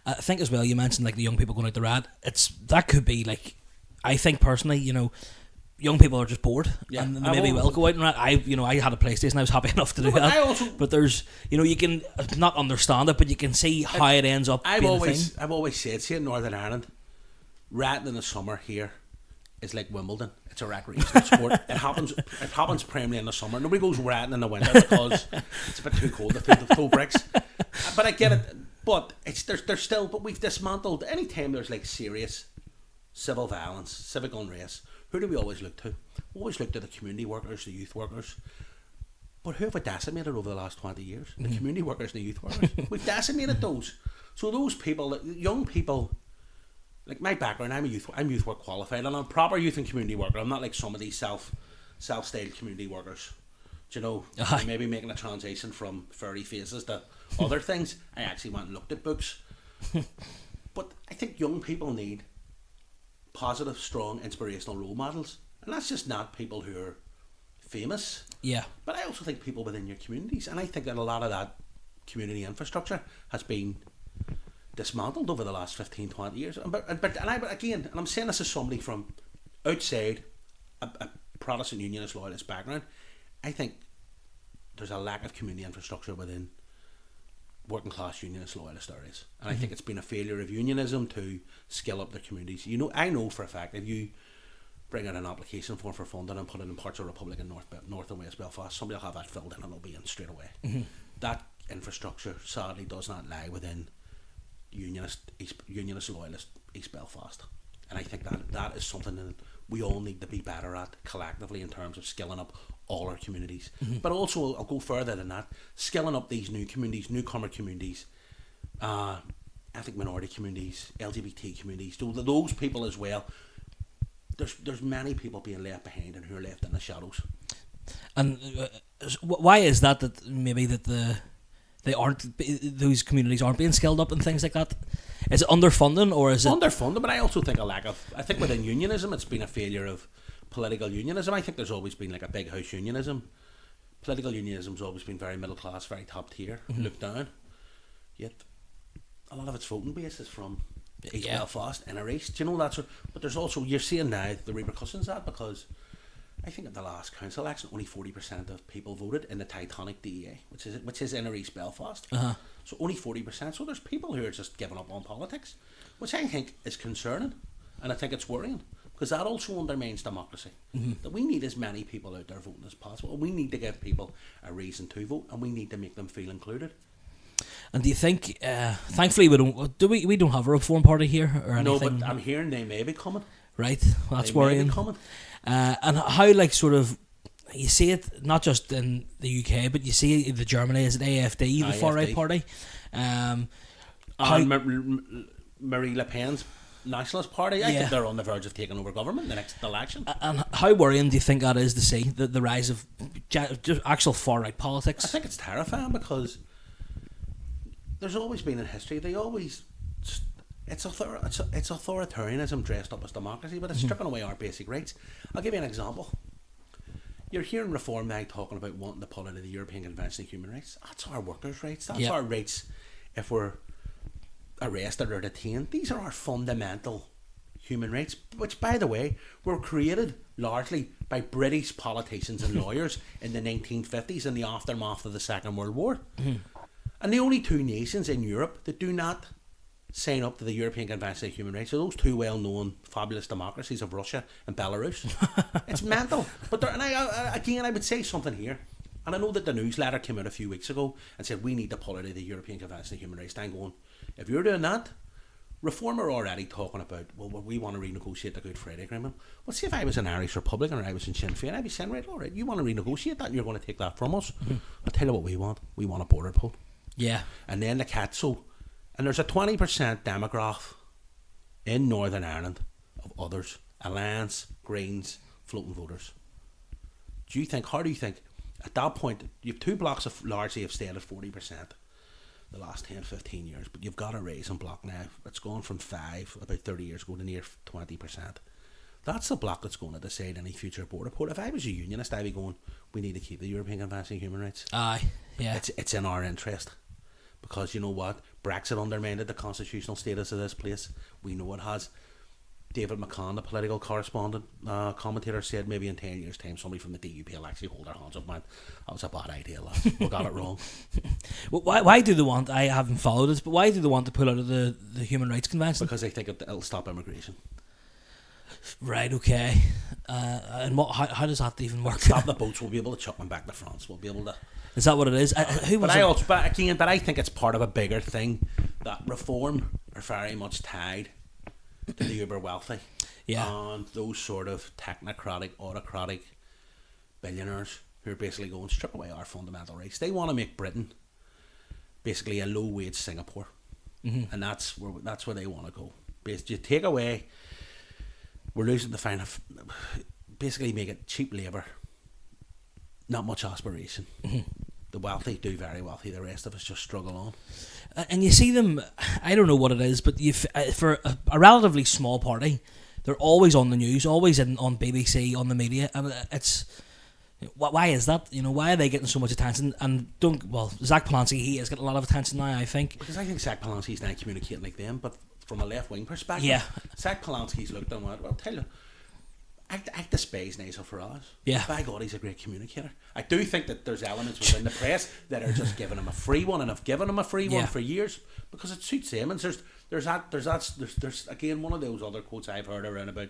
[SPEAKER 1] I think as well, you mentioned like the young people going out the rat. That could be like, I think personally, young people are just bored, and they maybe will go out and rat. I had a PlayStation. I was happy enough to do that. But there's, you can not understand it, but you can see how it ends up. I've
[SPEAKER 2] always said, see, in Northern Ireland, ratting in the summer here is like Wimbledon. It's a recreational sport. It happens primarily in the summer. Nobody goes ratting in the winter because it's a bit too cold to throw bricks. But I get it. But there's still. But we've dismantled. Any time there's like serious civil violence, civic unrest, who do we always look to? We always look to the community workers, the youth workers. But who have we decimated over the last 20 years? The community workers and the youth workers. We've decimated those. So those people, young people. Like my background, I'm youth work qualified, and I'm a proper youth and community worker. I'm not like some of these self-styled community workers. Maybe making a transition from furry faces to other things. I actually went and looked at books. But I think young people need positive, strong, inspirational role models, and that's just not people who are famous.
[SPEAKER 1] Yeah.
[SPEAKER 2] But I also think people within your communities, and I think that a lot of that community infrastructure has been dismantled over the last 15, 20 years. But I'm saying this as somebody from outside a Protestant Unionist loyalist background. I think there's a lack of community infrastructure within working class Unionist loyalist areas, and I think it's been a failure of unionism to skill up their communities. I know for a fact if you bring out an application form for funding and put it in parts of Republic in North and West Belfast, somebody will have that filled in and it'll be in straight away. That infrastructure sadly does not lie within Unionist loyalist East Belfast, and I think that is something that we all need to be better at collectively in terms of skilling up all our communities. But also, I'll go further than that, skilling up these new communities, newcomer communities, ethnic minority communities, LGBT communities, those people as well. There's many people being left behind and who are left in the shadows.
[SPEAKER 1] And why is that maybe that those communities aren't being skilled up and things like that? Is it underfunding, or is it
[SPEAKER 2] underfunding? But I also think I think within unionism it's been a failure of political unionism. I think there's always been like a big house unionism. Political unionism's always been very middle class, very top tier, looked down. Yet a lot of its voting base is from East Belfast, inner East. But there's also, you're seeing now the repercussions of that, because I think at the last council election only 40% of people voted in the Titanic DEA, which is inner East Belfast. So only 40%. So there's people who are just giving up on politics, which I think is concerning, and I think it's worrying, because that also undermines democracy. That we need as many people out there voting as possible. We need to give people a reason to vote, and we need to make them feel included.
[SPEAKER 1] And do you think, thankfully we don't have a reform party here or anything?
[SPEAKER 2] No, but I'm hearing they may be coming.
[SPEAKER 1] Right, well, that's worrying. And how, like, sort of, you see it not just in the UK, but you see the Germany, is it AfD, the far right party?
[SPEAKER 2] Marie Le Pen's Nationalist Party. I think they're on the verge of taking over government in the next election.
[SPEAKER 1] And how worrying do you think that is to see the rise of just actual far right politics?
[SPEAKER 2] I think it's terrifying, because there's always been in history, it's authoritarianism dressed up as democracy, but it's stripping away our basic rights. I'll give you an example. You're hearing Reform now talking about wanting to pull out of the European Convention of Human Rights. That's our workers' rights. That's our rights if we're arrested or detained. These are our fundamental human rights, which, by the way, were created largely by British politicians and lawyers in the 1950s in the aftermath of the Second World War. And the only two nations in Europe that do not sign up to the European Convention of Human Rights are those two well-known fabulous democracies of Russia and Belarus. It's mental. But I would say something here, and I know that the newsletter came out a few weeks ago and said we need to pull out of the European Convention of Human Rights. I'm going, if you're doing that, Reform are already talking about, well, we want to renegotiate the Good Friday Agreement. Well, see, if I was an Irish Republican or I was in Sinn Féin, I'd be saying, right, all right, you want to renegotiate that and you're going to take that from us. I'll tell you what we want. We want a border poll.
[SPEAKER 1] Yeah.
[SPEAKER 2] And then the catso. And there's a 20% demograph in Northern Ireland of others, Alliance, Greens, floating voters. How do you think, at that point, you have two blocks of largely have stayed at 40% the last 10, 15 years, but you've got a rising block now. It's gone from 5 about 30 years ago to near 20%. That's the block that's going to decide any future border report. If I was a unionist, I'd be going, we need to keep the European Convention on Human Rights.
[SPEAKER 1] Aye, yeah.
[SPEAKER 2] It's in our interest. Because you know what? Brexit undermined the constitutional status of this place. We know it has. David McCann, the political correspondent, commentator, said maybe in 10 years' time somebody from the DUP will actually hold their hands up, man. That was a bad idea, lads. We got it wrong.
[SPEAKER 1] Well, why do they want, I haven't followed this, but why do they want to pull out of the Human Rights Convention?
[SPEAKER 2] Because they think it'll stop immigration.
[SPEAKER 1] Right, okay. And how does that even work?
[SPEAKER 2] Stop the boats, we'll be able to chuck them back to France. We'll be able to...
[SPEAKER 1] Is that what it is? But
[SPEAKER 2] I think it's part of a bigger thing, that reform are very much tied to the uber wealthy.
[SPEAKER 1] Yeah.
[SPEAKER 2] And those sort of technocratic, autocratic billionaires who are basically going, strip away our fundamental rights. They want to make Britain basically a low wage Singapore. Mm-hmm. And that's where they want to go. Basically, you take away, we're losing the fine of, basically make it cheap labour, not much aspiration. Mm-hmm. The wealthy do very wealthy, the rest of us just struggle on.
[SPEAKER 1] And you see them, I don't know what it is, but for a relatively small party, they're always on the news, always on BBC, on the media, and it's, why is that? You know, why are they getting so much attention? And Zach Palance, he is getting a lot of attention now, I think.
[SPEAKER 2] Because I think Zach Palance's now communicating like them, but from a left-wing perspective.
[SPEAKER 1] Yeah.
[SPEAKER 2] Zach Palance's looked and went, well, tell you, I despise Nigel Farage.
[SPEAKER 1] Yeah.
[SPEAKER 2] By God, he's a great communicator. I do think that there's elements within the press that are just giving him a free one, and have given him a free one for years because it suits him. And there's again one of those other quotes I've heard around about.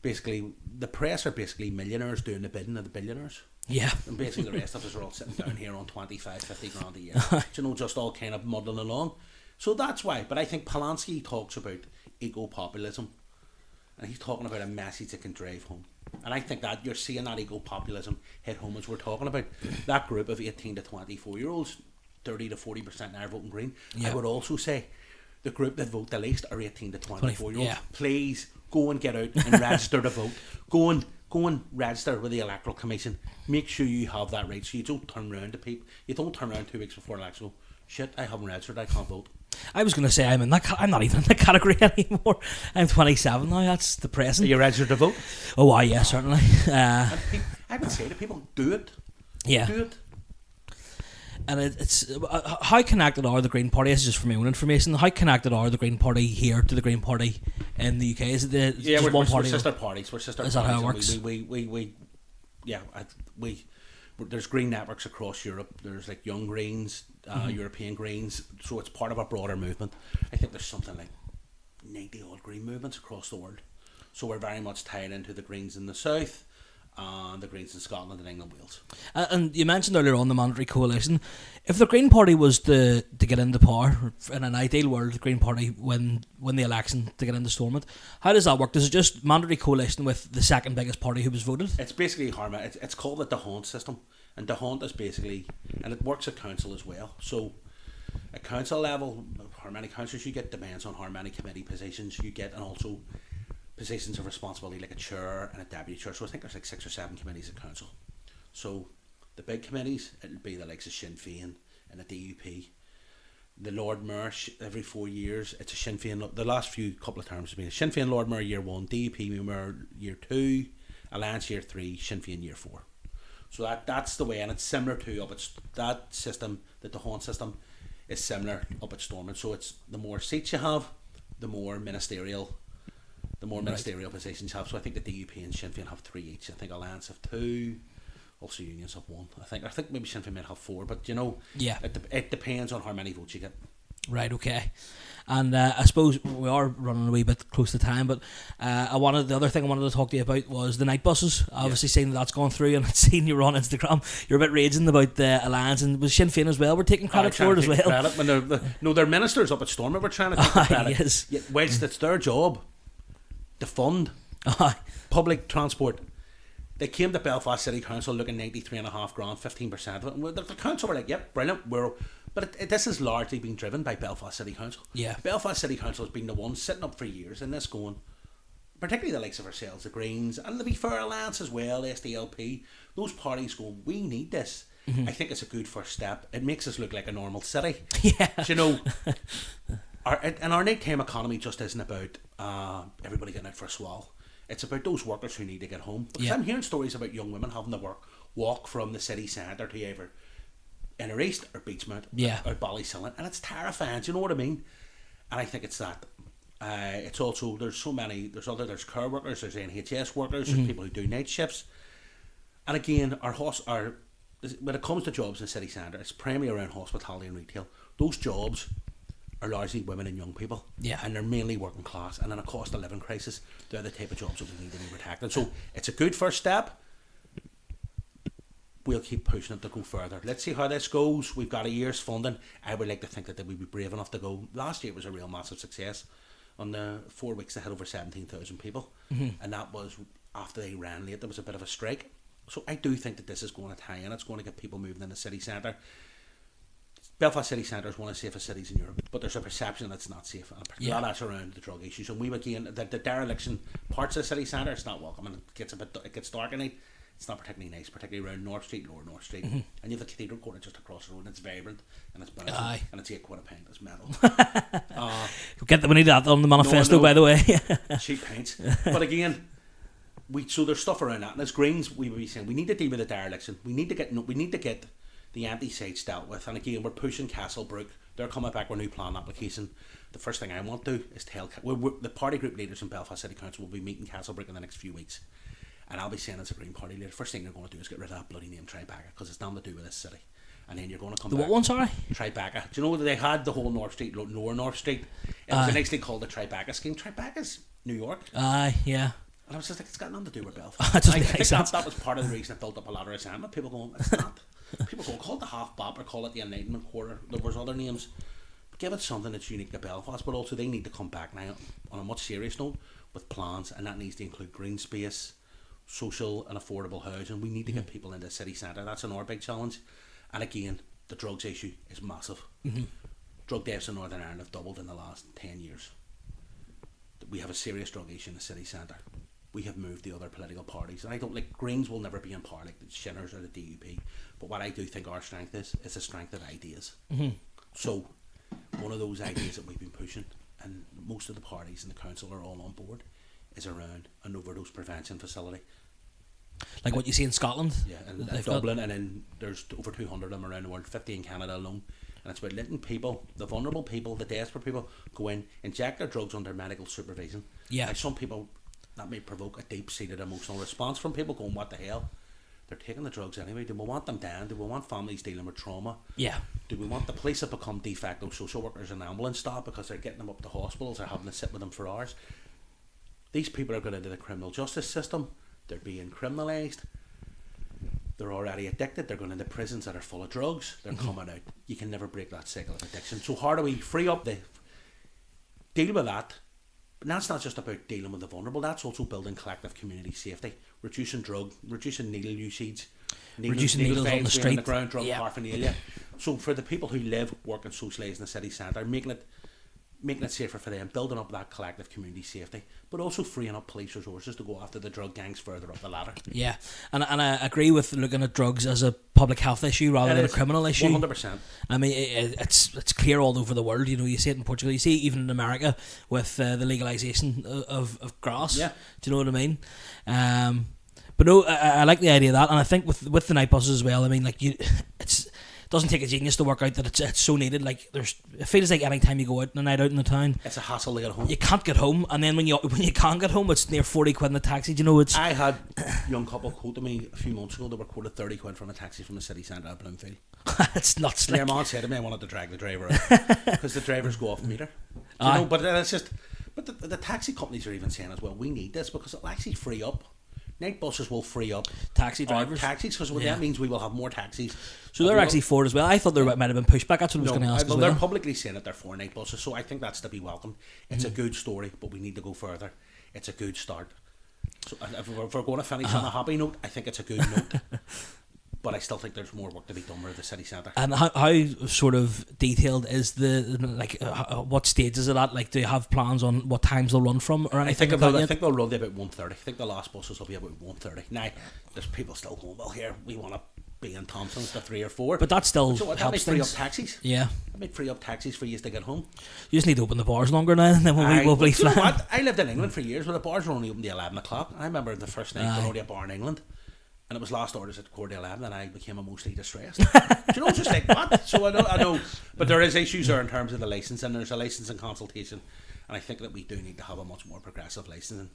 [SPEAKER 2] Basically, the press are basically millionaires doing the bidding of the billionaires.
[SPEAKER 1] Yeah.
[SPEAKER 2] And basically the rest of us are all sitting down here on 25, 50 grand a year. You know, just all kind of muddling along. So that's why. But I think Polanski talks about eco-populism. And he's talking about a message that can drive home. And I think that you're seeing that eco-populism hit home as we're talking about. That group of 18 to 24-year-olds, 30 to 40% now are voting Green. Yeah. I would also say the group that vote the least are 18 to 24-year-olds. Yeah. Please go and get out and register to vote. Go and register with the Electoral Commission. Make sure you have that right, so you don't turn around to people. You don't turn around 2 weeks before election. Go, shit, I haven't registered. I can't vote.
[SPEAKER 1] I was going to say I'm not even in the category anymore. I'm 27 now. That's depressing.
[SPEAKER 2] Are you registered to vote?
[SPEAKER 1] Oh, yeah, certainly.
[SPEAKER 2] I would say to people, do it.
[SPEAKER 1] Yeah.
[SPEAKER 2] Do it.
[SPEAKER 1] And it's how connected are the Green Party? This is just for my own information. How connected are the Green Party here to the Green Party in the UK? Is it
[SPEAKER 2] we're
[SPEAKER 1] one party?
[SPEAKER 2] We're sister parties. We're sister
[SPEAKER 1] is
[SPEAKER 2] parties.
[SPEAKER 1] That how it works?
[SPEAKER 2] There's green networks across Europe. There's like Young Greens, European Greens. So it's part of a broader movement. I think there's something like 90 odd green movements across the world. So we're very much tied into the Greens in the south, and the Greens in Scotland and England, Wales. And
[SPEAKER 1] you mentioned earlier on the mandatory coalition. If the Green Party was to get into power, in an ideal world, the Green Party win the election to get into Stormont, how does that work? Does it just mandatory coalition with the second biggest party who was voted?
[SPEAKER 2] It's basically it's called the D'Hondt system, and D'Hondt is basically, and it works at council as well. So at council level, how many councillors you get depends on how many committee positions you get, and also positions of responsibility like a chair and a deputy chair. So I think there's like 6 or 7 committees at council. So the big committees, it'll be the likes of Sinn Féin and a DUP. The Lord Mayor every 4 years, it's a Sinn Féin. The last couple of terms have been a Sinn Féin Lord Mayor year 1, DUP Mayor year 2, Alliance year 3, Sinn Féin year 4. So that's the way, and it's similar to that system, the D'Hondt system is similar up at Stormont. So it's the more seats you have, the more ministerial positions you have. So I think the DUP and Sinn Féin have 3 each. I think Alliance have 2. Also unions have 1. I think maybe Sinn Féin might have 4. But it depends on how many votes you get. Right.
[SPEAKER 1] Okay. And I suppose we are running a wee bit close to time, but the other thing I wanted to talk to you about was the night buses. Obviously, seeing that's gone through, and I've seen you were on Instagram. You're a bit raging about the Alliance, and with Sinn Féin as well. We're taking credit for it as well.
[SPEAKER 2] Credit when their ministers up at Stormont were trying to take credit.
[SPEAKER 1] Yes.
[SPEAKER 2] Whilst it's their job to fund public transport. They came to Belfast City Council looking 93.5 grand, 15% of it. And the council were like, yep, brilliant. But this has largely been driven by Belfast City Council.
[SPEAKER 1] Yeah.
[SPEAKER 2] Belfast City Council has been the one sitting up for years in this going, particularly the likes of ourselves, the Greens, and to be fair, Alliance as well, SDLP, those parties going, we need this. Mm-hmm. I think it's a good first step. It makes us look like a normal city.
[SPEAKER 1] Yeah.
[SPEAKER 2] You know, our nighttime economy just isn't about everybody getting out for a swallow. It's about those workers who need to get home. Because
[SPEAKER 1] Yeah.
[SPEAKER 2] I'm hearing stories about young women having to walk from the city centre to either Inner East or Beachmount or Ballysillan, and it's terrifying. Do you know what I mean? And I think it's that. It's also there's care workers, there's NHS workers, there's people who do night shifts, and again when it comes to jobs in the city centre, it's primarily around hospitality and retail. Those jobs are largely women and young people, and they're mainly working class, and in a cost of living crisis, they're the type of jobs that we need to be protected. So it's a good first step. We'll keep pushing it to go further. Let's see how this goes. We've got a year's funding. I would like to think that they would be brave enough to go. Last year was a real massive success. On the 4 weeks they had over 17,000 people, and that was after they ran late. There was a bit of a strike. So I do think that this is going to tie in. It's going to get people moving in the city centre. Belfast city centre is one of the safest cities in Europe, but there's a perception that it's not safe, and a lot that's around the drug issues. And we again, the dereliction parts of the city centre, it's not welcome, and it gets dark at night. It's not particularly nice, particularly around North Street, Lower North Street, and you have the Cathedral Quarter just across the road, and it's vibrant and it's bouncing, and it's £8 a pint. It's metal.
[SPEAKER 1] We need that on the manifesto, by the way.
[SPEAKER 2] Cheap pints, but again, so there's stuff around that, and as Greens, we would be saying we need to deal with the dereliction. We need to get the empty sites dealt with, and again, we're pushing Castlebrook. They're coming back with a new plan application. The first thing I want to do is tell the party group leaders in Belfast City Council will be meeting Castlebrook in the next few weeks. And I'll be saying as a Green Party leader, first thing you're going to do is get rid of that bloody name Tribeca, because it's nothing to do with this city. And then you're going to come back.
[SPEAKER 1] What one, sorry?
[SPEAKER 2] Tribeca. Do you know that they had the whole North Street, Lower North Street? It was initially called the Tribeca scheme. Tribeca's New York.
[SPEAKER 1] Yeah.
[SPEAKER 2] And I was just like, it's got nothing to do with Belfast.
[SPEAKER 1] I think
[SPEAKER 2] that was part of the reason it built up a lot of resentment. People going, it's not. People going, call it the Half Bop or call it the Enlightenment Quarter. There was other names. But give it something that's unique to Belfast. But also they need to come back now on a much serious note with plans, and that needs to include green space, social and affordable housing. We need to get people into the city centre. That's another big challenge. And again, the drugs issue is massive. Drug deaths in Northern Ireland have doubled in the last 10 years. We have a serious drug issue in the city centre. We have moved the other political parties, and I don't like Greens will never be in power like the Shinners or the DUP, but what I do think our strength is the strength of ideas. So one of those ideas that we've been pushing, and most of the parties in the council are all on board, is around an overdose prevention facility.
[SPEAKER 1] Like what you see in Scotland?
[SPEAKER 2] Yeah, in Dublin, and then there's over 200 of them around the world, 50 in Canada alone. And it's about letting people, the vulnerable people, the desperate people, go in, inject their drugs under medical supervision.
[SPEAKER 1] Yeah.
[SPEAKER 2] Like some people, that may provoke a deep-seated emotional response from people going, what the hell? They're taking the drugs anyway. Do we want them down? Do we want families dealing with trauma?
[SPEAKER 1] Yeah.
[SPEAKER 2] Do we want the police to become de facto social workers and ambulance staff because they're getting them up to hospitals or having to sit with them for hours? These people are going into the criminal justice system. They're being criminalised. They're already addicted. They're going into prisons that are full of drugs. They're coming out. You can never break that cycle of addiction. So how do we free up deal with that? But that's not just about dealing with the vulnerable. That's also building collective community safety, reducing needle usage,
[SPEAKER 1] reducing needles on the street,
[SPEAKER 2] the ground drug paraphernalia. So for the people who live, work and socialise in the city centre, making it safer for them, building up that collective community safety, but also freeing up police resources to go after the drug gangs further up the ladder. Yeah,
[SPEAKER 1] and I agree with looking at drugs as a public health issue rather than a criminal issue.
[SPEAKER 2] 100%.
[SPEAKER 1] I mean, it's clear all over the world. You know, you see it in Portugal, you see it even in America with the legalisation of grass.
[SPEAKER 2] Yeah.
[SPEAKER 1] Do you know what I mean? But no, I like the idea of that, and I think with the night buses as well. I mean, like it doesn't take a genius to work out that it's so needed. Like it feels like any time you go out on a night out in the town,
[SPEAKER 2] it's a hassle to get home.
[SPEAKER 1] You can't get home, and then when you can't get home, it's near 40 quid in the taxi. Do you know,
[SPEAKER 2] I had a young couple quote to me a few months ago. They were quoted 30 quid from a taxi from the city centre at Bloomfield.
[SPEAKER 1] It's nuts.
[SPEAKER 2] Their mom said to me, I wanted to drag the driver out because the drivers go off meter. You know, but it's just. But the taxi companies are even saying as well, we need this because it'll actually free up. Night buses will free up
[SPEAKER 1] taxi drivers.
[SPEAKER 2] Taxis, because that means we will have more taxis.
[SPEAKER 1] So they're actually for it as well. I thought there might have been pushback. That's what I was going to ask.
[SPEAKER 2] Well, they're publicly saying that they're for night buses, so I think that's to be welcomed. It's a good story, but we need to go further. It's a good start. So if we're going to finish on a happy note, I think it's a good note. But I still think there's more work to be done with the city centre. And
[SPEAKER 1] how sort of detailed is what stage is it at? Like, do you have plans on what times they'll run from or anything?
[SPEAKER 2] I think they'll run about 1:30. I think the last buses will be about 1:30. Now, there's people still going, well, here, we want to being Thompsons to 3 or 4.
[SPEAKER 1] But that still
[SPEAKER 2] so that
[SPEAKER 1] helps
[SPEAKER 2] might free up
[SPEAKER 1] things.
[SPEAKER 2] taxis.
[SPEAKER 1] Yeah.
[SPEAKER 2] That might free up taxis for you to get home.
[SPEAKER 1] You just need to open the bars longer now, and then we'll be
[SPEAKER 2] you know
[SPEAKER 1] flying.
[SPEAKER 2] what? I lived in England for years where the bars were only open to 11 o'clock. I remember the first night going to a bar in England, and it was last orders at 11:15, and I became emotionally distressed. Do you know, just like, what? So I know, but there is issues there in terms of the licence, and there's a licensing consultation, and I think that we do need to have a much more progressive licensing.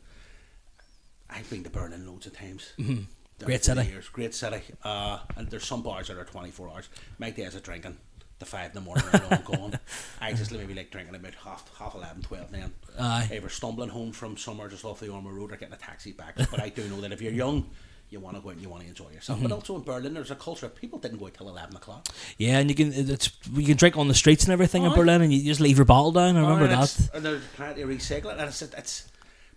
[SPEAKER 2] I've been to Berlin loads of times.
[SPEAKER 1] Mm-hmm. Great city.
[SPEAKER 2] Great city. And there's some bars that are 24 hours. My days of drinking to 5 in the morning are long gone. I just maybe like drinking about half 11, 12 then. Either stumbling home from somewhere just off the Ormer Road or getting a taxi back. But I do know that if you're young, you want to go out and you want to enjoy yourself. But also in Berlin, there's a culture of people didn't go out till 11 o'clock.
[SPEAKER 1] Yeah, and you can drink on the streets and everything in Berlin, and you just leave your bottle down. I remember that.
[SPEAKER 2] And there's plenty of recycling, and it's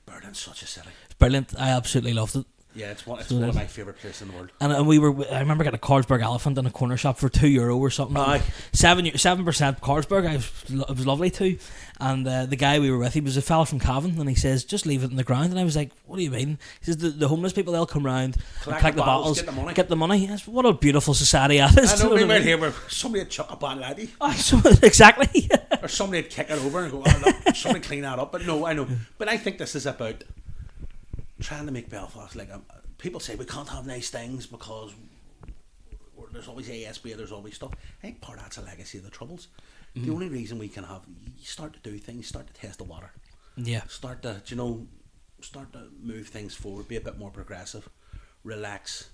[SPEAKER 2] Berlin's such a city.
[SPEAKER 1] It's brilliant. I absolutely loved it.
[SPEAKER 2] Yeah, it's one of my favourite places in the world.
[SPEAKER 1] And I remember getting a Carlsberg Elephant in a corner shop for €2 or something. 7% Carlsberg. It was lovely too. And the guy we were with, he was a fella from Cavan, and he says, just leave it in the ground. And I was like, what do you mean? He says, the homeless people, they'll come round, collect the bottles, get the money. Said, what a beautiful society that is.
[SPEAKER 2] I know, we went here where somebody would chuck a bottle at you.
[SPEAKER 1] Exactly.
[SPEAKER 2] Or somebody would kick it over and go, oh look, somebody clean that up. But no, I know. But I think this is about trying to make Belfast like people say we can't have nice things because there's always ASB, there's always stuff. I think part of that's a legacy of the Troubles. The only reason we can have, you start to do things, start to test the water.
[SPEAKER 1] Yeah.
[SPEAKER 2] Start to move things forward, be a bit more progressive, relax,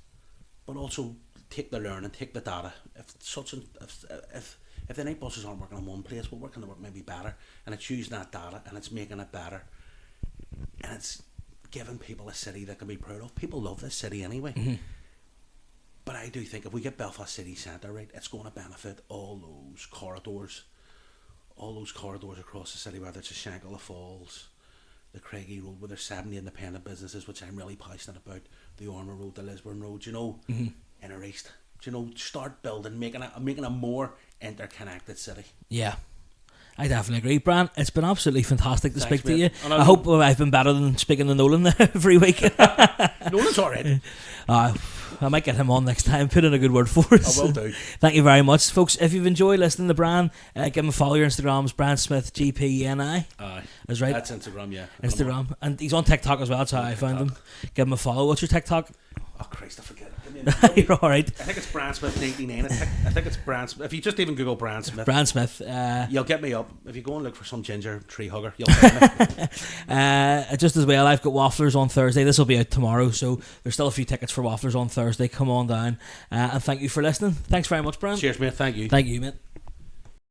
[SPEAKER 2] but also take the learning, take the data. If the night buses aren't working in one place, well, where can they work maybe better? And it's using that data and it's making it better. And it's giving people a city that can be proud of. People love this city anyway. But I do think if we get Belfast city centre right, it's going to benefit all those corridors across the city, whether it's the Shankill Falls, the Craigie Road, where there's 70 independent businesses, which I'm really passionate about, the Ormer Road, the Lisburn Road, Inner East. Start building, making a more interconnected city.
[SPEAKER 1] Yeah. I definitely agree, Brian. It's been absolutely fantastic to speak to you.
[SPEAKER 2] And
[SPEAKER 1] I hope I've been better than speaking to Nolan every week.
[SPEAKER 2] Nolan's alright.
[SPEAKER 1] I might get him on next time. Put in a good word for us.
[SPEAKER 2] I will do.
[SPEAKER 1] Thank you very much, folks. If you've enjoyed listening to Brian, give him a follow. Your Instagram's Brian Smyth GPNI. That's right.
[SPEAKER 2] That's Instagram, yeah.
[SPEAKER 1] Instagram, and he's on TikTok as well. That's how I found him. Give him a follow. What's your TikTok?
[SPEAKER 2] Oh Christ, I forget it.
[SPEAKER 1] You're alright.
[SPEAKER 2] I think it's Brian Smyth 99. I think it's Brian Smyth. If you just even Google Brian Smyth, you'll get me up. If you go and look for some ginger tree hugger, you'll find me.
[SPEAKER 1] Just as well, I've got Wafflers on Thursday. This will be out tomorrow, so there's still a few tickets for Wafflers on Thursday. Come on down, and thank you for listening. Thanks very much, Brian.
[SPEAKER 2] Cheers, mate. Thank you.
[SPEAKER 1] Thank you, mate.